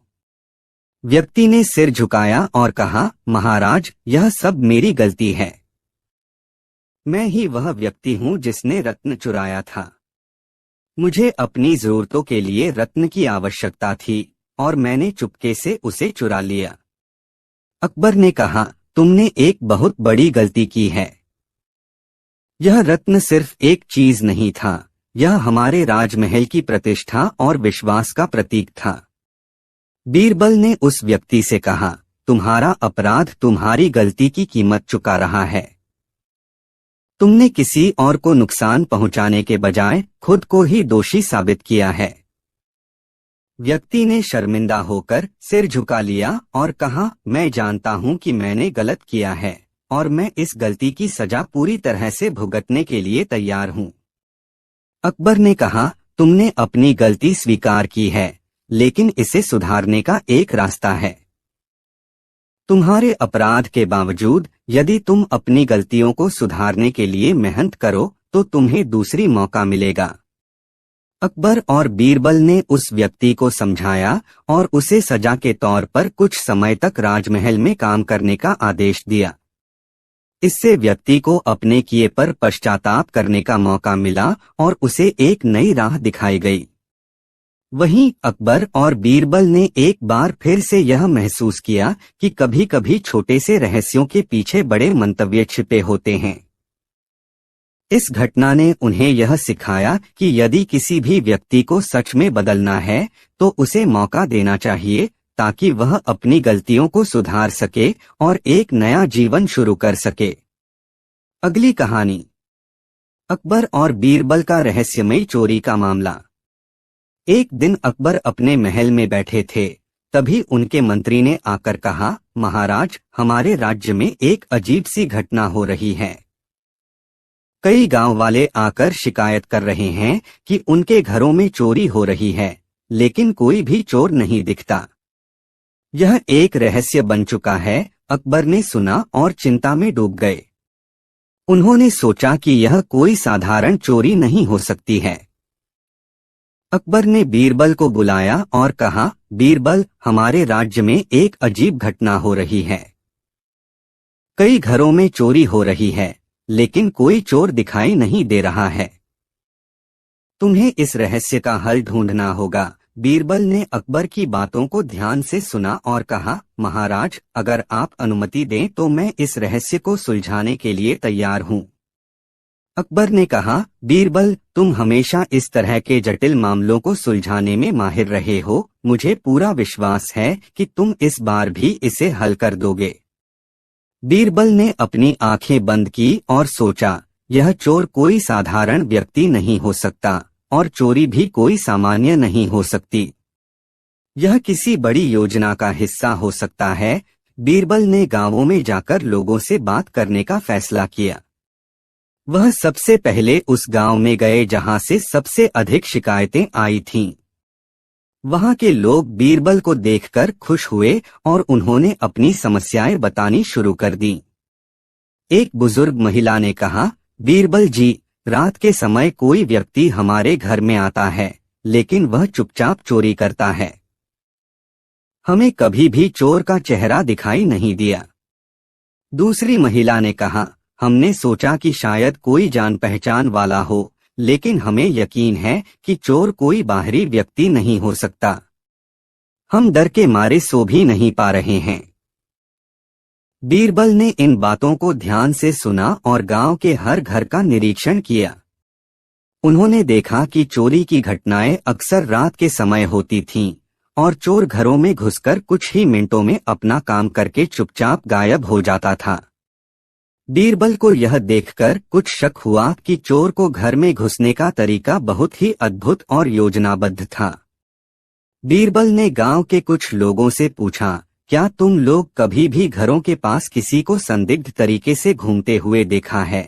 व्यक्ति ने सिर झुकाया और कहा, महाराज, यह सब मेरी गलती है। मैं ही वह व्यक्ति हूँ जिसने रत्न चुराया था। मुझे अपनी जरूरतों के लिए रत्न की आवश्यकता थी और मैंने चुपके से उसे चुरा लिया। अकबर ने कहा, तुमने एक बहुत बड़ी गलती की है। यह रत्न सिर्फ एक चीज नहीं था, यह हमारे राजमहल की प्रतिष्ठा और विश्वास का प्रतीक था। बीरबल ने उस व्यक्ति से कहा, तुम्हारा अपराध तुम्हारी गलती की कीमत चुका रहा है। तुमने किसी और को नुकसान पहुंचाने के बजाय खुद को ही दोषी साबित किया है। व्यक्ति ने शर्मिंदा होकर सिर झुका लिया और कहा, मैं जानता हूं कि मैंने गलत किया है और मैं इस गलती की सजा पूरी तरह से भुगतने के लिए तैयार हूं। अकबर ने कहा, तुमने अपनी गलती स्वीकार की है, लेकिन इसे सुधारने का एक रास्ता है। तुम्हारे अपराध के बावजूद यदि तुम अपनी गलतियों को सुधारने के लिए मेहनत करो तो तुम्हें दूसरी मौका मिलेगा। अकबर और बीरबल ने उस व्यक्ति को समझाया और उसे सजा के तौर पर कुछ समय तक राजमहल में काम करने का आदेश दिया। इससे व्यक्ति को अपने किए पर पश्चाताप करने का मौका मिला और उसे एक नई राह दिखाई गई। वहीं अकबर और बीरबल ने एक बार फिर से यह महसूस किया कि कभी कभी छोटे से रहस्यों के पीछे बड़े मंतव्य छिपे होते हैं। इस घटना ने उन्हें यह सिखाया कि यदि किसी भी व्यक्ति को सच में बदलना है तो उसे मौका देना चाहिए ताकि वह अपनी गलतियों को सुधार सके और एक नया जीवन शुरू कर सके। अगली कहानी, अकबर और बीरबल का रहस्यमयी चोरी का मामला। एक दिन अकबर अपने महल में बैठे थे, तभी उनके मंत्री ने आकर कहा, महाराज, हमारे राज्य में एक अजीब सी घटना हो रही है। कई गांव वाले आकर शिकायत कर रहे हैं कि उनके घरों में चोरी हो रही है, लेकिन कोई भी चोर नहीं दिखता। यह एक रहस्य बन चुका है। अकबर ने सुना और चिंता में डूब गए। उन्होंने सोचा कि यह कोई साधारण चोरी नहीं हो सकती है। अकबर ने बीरबल को बुलाया और कहा, बीरबल, हमारे राज्य में एक अजीब घटना हो रही है। कई घरों में चोरी हो रही है, लेकिन कोई चोर दिखाई नहीं दे रहा है। तुम्हें इस रहस्य का हल ढूंढना होगा। बीरबल ने अकबर की बातों को ध्यान से सुना और कहा, महाराज, अगर आप अनुमति दें तो मैं इस रहस्य को सुलझाने के लिए तैयार हूं। अकबर ने कहा, बीरबल, तुम हमेशा इस तरह के जटिल मामलों को सुलझाने में माहिर रहे हो। मुझे पूरा विश्वास है कि तुम इस बार भी इसे हल कर दोगे। बीरबल ने अपनी आंखें बंद की और सोचा, यह चोर कोई साधारण व्यक्ति नहीं हो सकता और चोरी भी कोई सामान्य नहीं हो सकती। यह किसी बड़ी योजना का हिस्सा हो सकता है। बीरबल ने गांवों में जाकर लोगों से बात करने का फैसला किया। वह सबसे पहले उस गांव में गए जहां से सबसे अधिक शिकायतें आई थीं। वहां के लोग बीरबल को देखकर खुश हुए और उन्होंने अपनी समस्याएं बतानी शुरू कर दी। एक बुजुर्ग महिला ने कहा, बीरबल जी, रात के समय कोई व्यक्ति हमारे घर में आता है, लेकिन वह चुपचाप चोरी करता है। हमें कभी भी चोर का चेहरा दिखाई नहीं दिया। दूसरी महिला ने कहा, हमने सोचा कि शायद कोई जान पहचान वाला हो, लेकिन हमें यकीन है कि चोर कोई बाहरी व्यक्ति नहीं हो सकता। हम डर के मारे सो भी नहीं पा रहे हैं। बीरबल ने इन बातों को ध्यान से सुना और गांव के हर घर का निरीक्षण किया। उन्होंने देखा कि चोरी की घटनाएं अक्सर रात के समय होती थीं और चोर घरों में घुसकर कुछ ही मिनटों में अपना काम करके चुपचाप गायब हो जाता था। बीरबल को यह देखकर कुछ शक हुआ कि चोर को घर में घुसने का तरीका बहुत ही अद्भुत और योजनाबद्ध था। बीरबल ने गांव के कुछ लोगों से पूछा, क्या तुम लोग कभी भी घरों के पास किसी को संदिग्ध तरीके से घूमते हुए देखा है?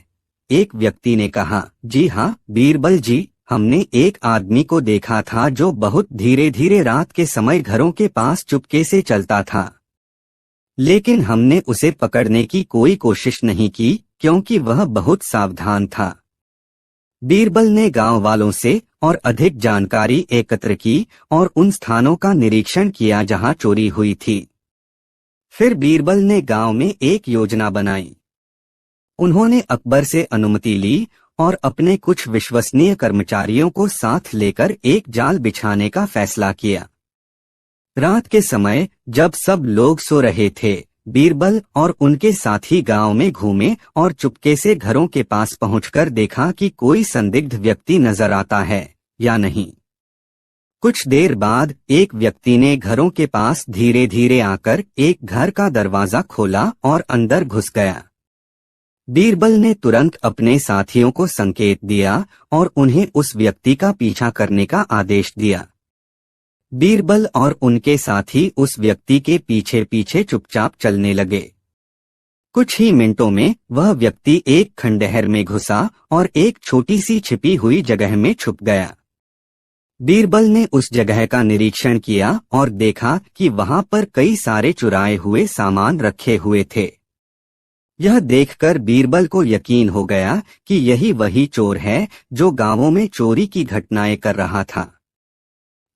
एक व्यक्ति ने कहा, जी हाँ बीरबल जी, हमने एक आदमी को देखा था जो बहुत धीरे धीरे रात के समय घरों के पास चुपके से चलता था, लेकिन हमने उसे पकड़ने की कोई कोशिश नहीं की क्योंकि वह बहुत सावधान था। बीरबल ने गांव वालों से और अधिक जानकारी एकत्र की और उन स्थानों का निरीक्षण किया जहां चोरी हुई थी। फिर बीरबल ने गांव में एक योजना बनाई। उन्होंने अकबर से अनुमति ली और अपने कुछ विश्वसनीय कर्मचारियों को साथ लेकर एक जाल बिछाने का फैसला किया। रात के समय जब सब लोग सो रहे थे, बीरबल और उनके साथी गांव में घूमे और चुपके से घरों के पास पहुंचकर देखा कि कोई संदिग्ध व्यक्ति नजर आता है या नहीं। कुछ देर बाद एक व्यक्ति ने घरों के पास धीरे धीरे आकर एक घर का दरवाजा खोला और अंदर घुस गया। बीरबल ने तुरंत अपने साथियों को संकेत दिया और उन्हें उस व्यक्ति का पीछा करने का आदेश दिया। बीरबल और उनके साथी उस व्यक्ति के पीछे पीछे चुपचाप चलने लगे। कुछ ही मिनटों में वह व्यक्ति एक खंडहर में घुसा और एक छोटी सी छिपी हुई जगह में छुप गया। बीरबल ने उस जगह का निरीक्षण किया और देखा कि वहां पर कई सारे चुराए हुए सामान रखे हुए थे। यह देखकर बीरबल को यकीन हो गया कि यही वही चोर है जो गांवों में चोरी की घटनाएं कर रहा था।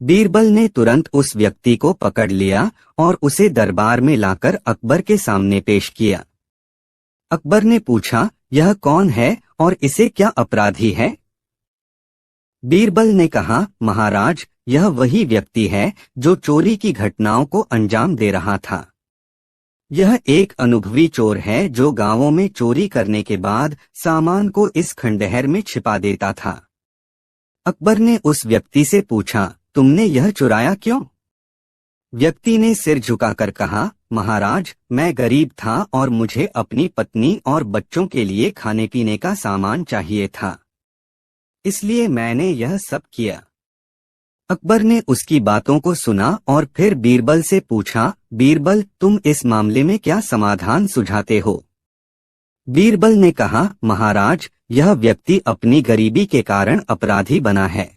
बीरबल ने तुरंत उस व्यक्ति को पकड़ लिया और उसे दरबार में लाकर अकबर के सामने पेश किया। अकबर ने पूछा, यह कौन है और इसे क्या अपराधी है? बीरबल ने कहा, महाराज, यह वही व्यक्ति है जो चोरी की घटनाओं को अंजाम दे रहा था। यह एक अनुभवी चोर है जो गांवों में चोरी करने के बाद सामान को इस खंडहर में छिपा देता था। अकबर ने उस व्यक्ति से पूछा, तुमने यह चुराया क्यों? व्यक्ति ने सिर झुकाकर कहा, महाराज, मैं गरीब था और मुझे अपनी पत्नी और बच्चों के लिए खाने पीने का सामान चाहिए था, इसलिए मैंने यह सब किया। अकबर ने उसकी बातों को सुना और फिर बीरबल से पूछा, बीरबल, तुम इस मामले में क्या समाधान सुझाते हो? बीरबल ने कहा, महाराज, यह व्यक्ति अपनी गरीबी के कारण अपराधी बना है।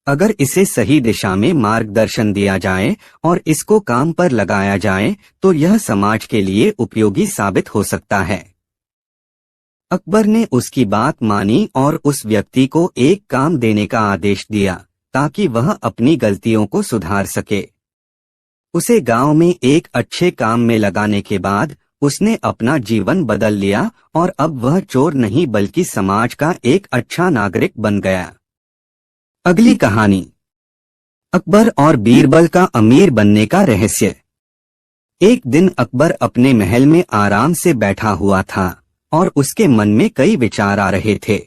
अगर इसे सही दिशा में मार्गदर्शन दिया जाए और इसको काम पर लगाया जाए तो यह समाज के लिए उपयोगी साबित हो सकता है। अकबर ने उसकी बात मानी और उस व्यक्ति को एक काम देने का आदेश दिया ताकि वह अपनी गलतियों को सुधार सके। उसे गांव में एक अच्छे काम में लगाने के बाद उसने अपना जीवन बदल लिया और अब वह चोर नहीं बल्कि समाज का एक अच्छा नागरिक बन गया। अगली कहानी, अकबर और बीरबल का अमीर बनने का रहस्य। एक दिन अकबर अपने महल में आराम से बैठा हुआ था और उसके मन में कई विचार आ रहे थे।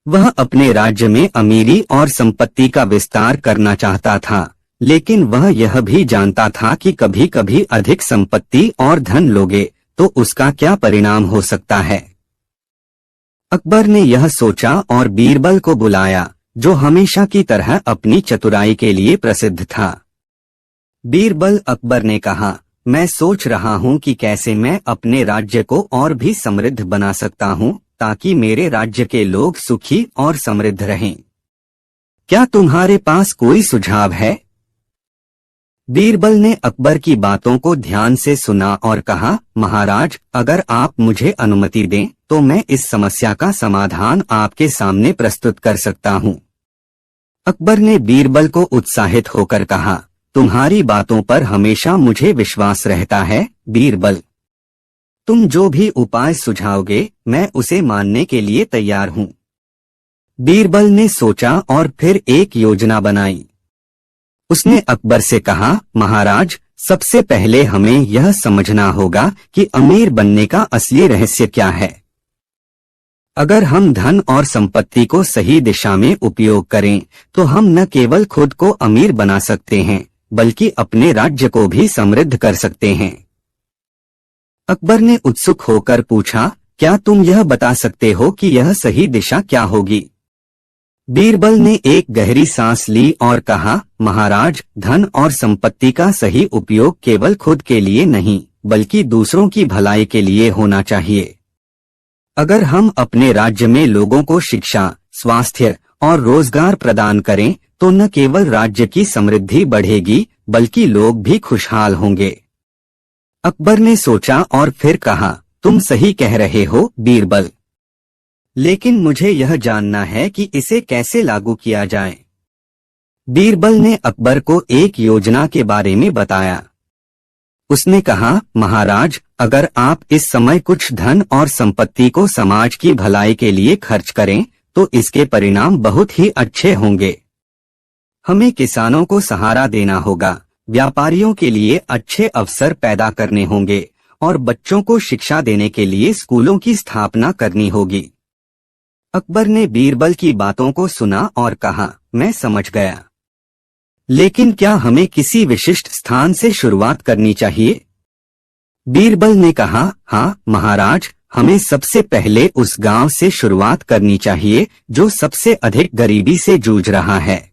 वह अपने राज्य में अमीरी और संपत्ति का विस्तार करना चाहता था, लेकिन वह यह भी जानता था कि कभी कभी अधिक संपत्ति और धन लोगे तो उसका क्या परिणाम हो सकता है। अकबर ने यह सोचा और बीरबल को बुलाया, जो हमेशा की तरह अपनी चतुराई के लिए प्रसिद्ध था। बीरबल, अकबर ने कहा, मैं सोच रहा हूं कि कैसे मैं अपने राज्य को और भी समृद्ध बना सकता हूं ताकि मेरे राज्य के लोग सुखी और समृद्ध रहें। क्या तुम्हारे पास कोई सुझाव है? बीरबल ने अकबर की बातों को ध्यान से सुना और कहा, महाराज, अगर आप मुझे अनुमति दें तो मैं इस समस्या का समाधान आपके सामने प्रस्तुत कर सकता हूं। अकबर ने बीरबल को उत्साहित होकर कहा, तुम्हारी बातों पर हमेशा मुझे विश्वास रहता है बीरबल। तुम जो भी उपाय सुझाओगे मैं उसे मानने के लिए तैयार हूं। बीरबल ने सोचा और फिर एक योजना बनाई। उसने अकबर से कहा, महाराज, सबसे पहले हमें यह समझना होगा कि अमीर बनने का असली रहस्य क्या है। अगर हम धन और संपत्ति को सही दिशा में उपयोग करें तो हम न केवल खुद को अमीर बना सकते हैं बल्कि अपने राज्य को भी समृद्ध कर सकते हैं। अकबर ने उत्सुक होकर पूछा, क्या तुम यह बता सकते हो कि यह सही दिशा क्या होगी? बीरबल ने एक गहरी सांस ली और कहा, महाराज, धन और संपत्ति का सही उपयोग केवल खुद के लिए नहीं बल्कि दूसरों की भलाई के लिए होना चाहिए। अगर हम अपने राज्य में लोगों को शिक्षा, स्वास्थ्य और रोजगार प्रदान करें तो न केवल राज्य की समृद्धि बढ़ेगी बल्कि लोग भी खुशहाल होंगे। अकबर ने सोचा और फिर कहा, तुम सही कह रहे हो बीरबल, लेकिन मुझे यह जानना है कि इसे कैसे लागू किया जाए। बीरबल ने अकबर को एक योजना के बारे में बताया। उसने कहा, महाराज, अगर आप इस समय कुछ धन और संपत्ति को समाज की भलाई के लिए खर्च करें तो इसके परिणाम बहुत ही अच्छे होंगे। हमें किसानों को सहारा देना होगा, व्यापारियों के लिए अच्छे अवसर पैदा करने होंगे और बच्चों को शिक्षा देने के लिए स्कूलों की स्थापना करनी होगी। अकबर ने बीरबल की बातों को सुना और कहा, मैं समझ गया, लेकिन क्या हमें किसी विशिष्ट स्थान से शुरुआत करनी चाहिए? बीरबल ने कहा, हाँ महाराज, हमें सबसे पहले उस गांव से शुरुआत करनी चाहिए जो सबसे अधिक गरीबी से जूझ रहा है।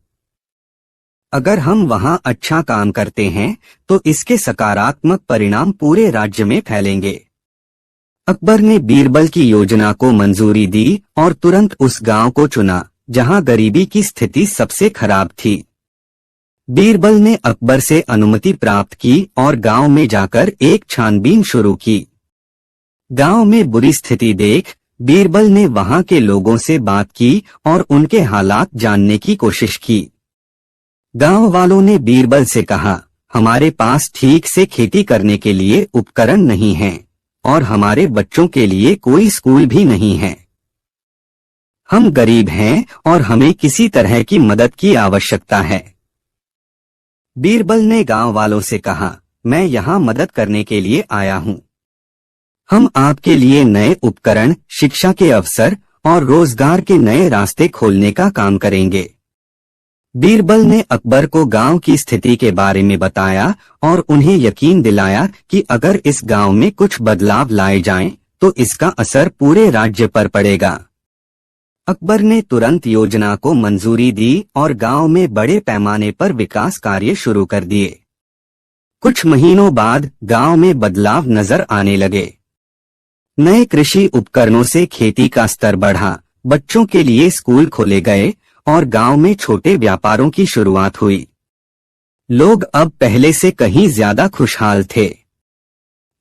अगर हम वहां अच्छा काम करते हैं तो इसके सकारात्मक परिणाम पूरे राज्य में फैलेंगे। अकबर ने बीरबल की योजना को मंजूरी दी और तुरंत उस गांव को चुना जहां गरीबी की स्थिति सबसे खराब थी। बीरबल ने अकबर से अनुमति प्राप्त की और गांव में जाकर एक छानबीन शुरू की। गांव में बुरी स्थिति देख बीरबल ने वहां के लोगों से बात की और उनके हालात जानने की कोशिश की। गांव वालों ने बीरबल से कहा, हमारे पास ठीक से खेती करने के लिए उपकरण नहीं हैं और हमारे बच्चों के लिए कोई स्कूल भी नहीं है। हम गरीब हैं और हमें किसी तरह की मदद की आवश्यकता है। बीरबल ने गांव वालों से कहा, मैं यहाँ मदद करने के लिए आया हूँ। हम आपके लिए नए उपकरण, शिक्षा के अवसर और रोजगार के नए रास्ते खोलने का काम करेंगे। बीरबल ने अकबर को गांव की स्थिति के बारे में बताया और उन्हें यकीन दिलाया कि अगर इस गांव में कुछ बदलाव लाए जाएं, तो इसका असर पूरे राज्य पर पड़ेगा। अकबर ने तुरंत योजना को मंजूरी दी और गांव में बड़े पैमाने पर विकास कार्य शुरू कर दिए। कुछ महीनों बाद गांव में बदलाव नजर आने लगे। नए कृषि उपकरणों से खेती का स्तर बढ़ा, बच्चों के लिए स्कूल खोले गए और गांव में छोटे व्यापारों की शुरुआत हुई। लोग अब पहले से कहीं ज्यादा खुशहाल थे।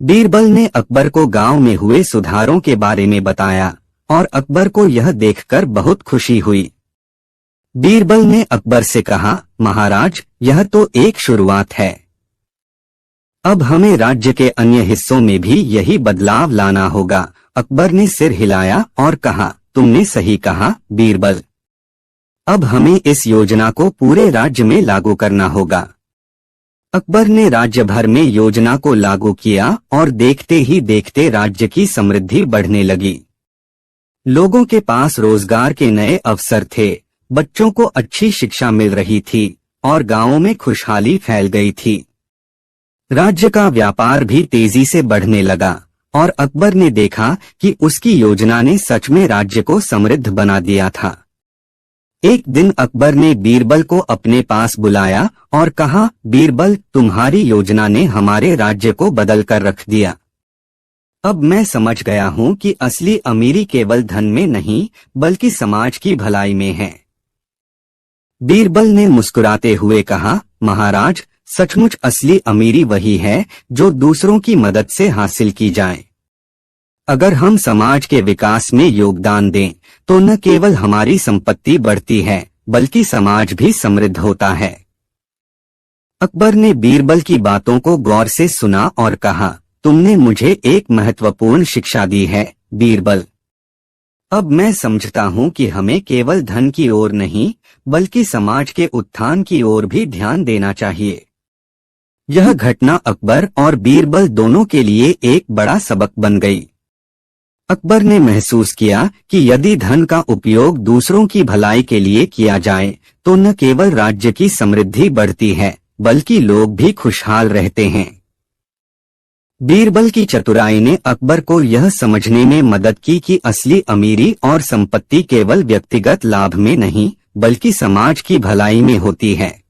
बीरबल ने अकबर को गांव में हुए सुधारों के बारे में बताया और अकबर को यह देखकर बहुत खुशी हुई। बीरबल ने अकबर से कहा, महाराज, यह तो एक शुरुआत है। अब हमें राज्य के अन्य हिस्सों में भी यही बदलाव लाना होगा। अकबर ने सिर हिलाया और कहा, तुमने सही कहा बीरबल। अब हमें इस योजना को पूरे राज्य में लागू करना होगा। अकबर ने राज्य भर में योजना को लागू किया और देखते ही देखते राज्य की समृद्धि बढ़ने लगी। लोगों के पास रोजगार के नए अवसर थे, बच्चों को अच्छी शिक्षा मिल रही थी और गांवों में खुशहाली फैल गई थी। राज्य का व्यापार भी तेजी से बढ़ने लगा और अकबर ने देखा कि उसकी योजना ने सच में राज्य को समृद्ध बना दिया था। एक दिन अकबर ने बीरबल को अपने पास बुलाया और कहा, बीरबल, तुम्हारी योजना ने हमारे राज्य को बदल कर रख दिया। अब मैं समझ गया हूँ कि असली अमीरी केवल धन में नहीं, बल्कि समाज की भलाई में है। बीरबल ने मुस्कुराते हुए कहा, महाराज, सचमुच असली अमीरी वही है जो दूसरों की मदद से हासिल की जाए। अगर हम समाज के विकास में योगदान दें, तो न केवल हमारी संपत्ति बढ़ती है, बल्कि समाज भी समृद्ध होता है। अकबर ने बीरबल की बातों को गौर से सुना और कहा, तुमने मुझे एक महत्वपूर्ण शिक्षा दी है बीरबल। अब मैं समझता हूँ कि हमें केवल धन की ओर नहीं, बल्कि समाज के उत्थान की ओर भी ध्यान देना चाहिए। यह घटना अकबर और बीरबल दोनों के लिए एक बड़ा सबक बन गई। अकबर ने महसूस किया कि यदि धन का उपयोग दूसरों की भलाई के लिए किया जाए, तो न केवल राज्य की समृद्धि बढ़ती है, बल्कि लोग भी खुशहाल रहते हैं। बीरबल की चतुराई ने अकबर को यह समझने में मदद की कि असली अमीरी और संपत्ति केवल व्यक्तिगत लाभ में नहीं, बल्कि समाज की भलाई में होती है।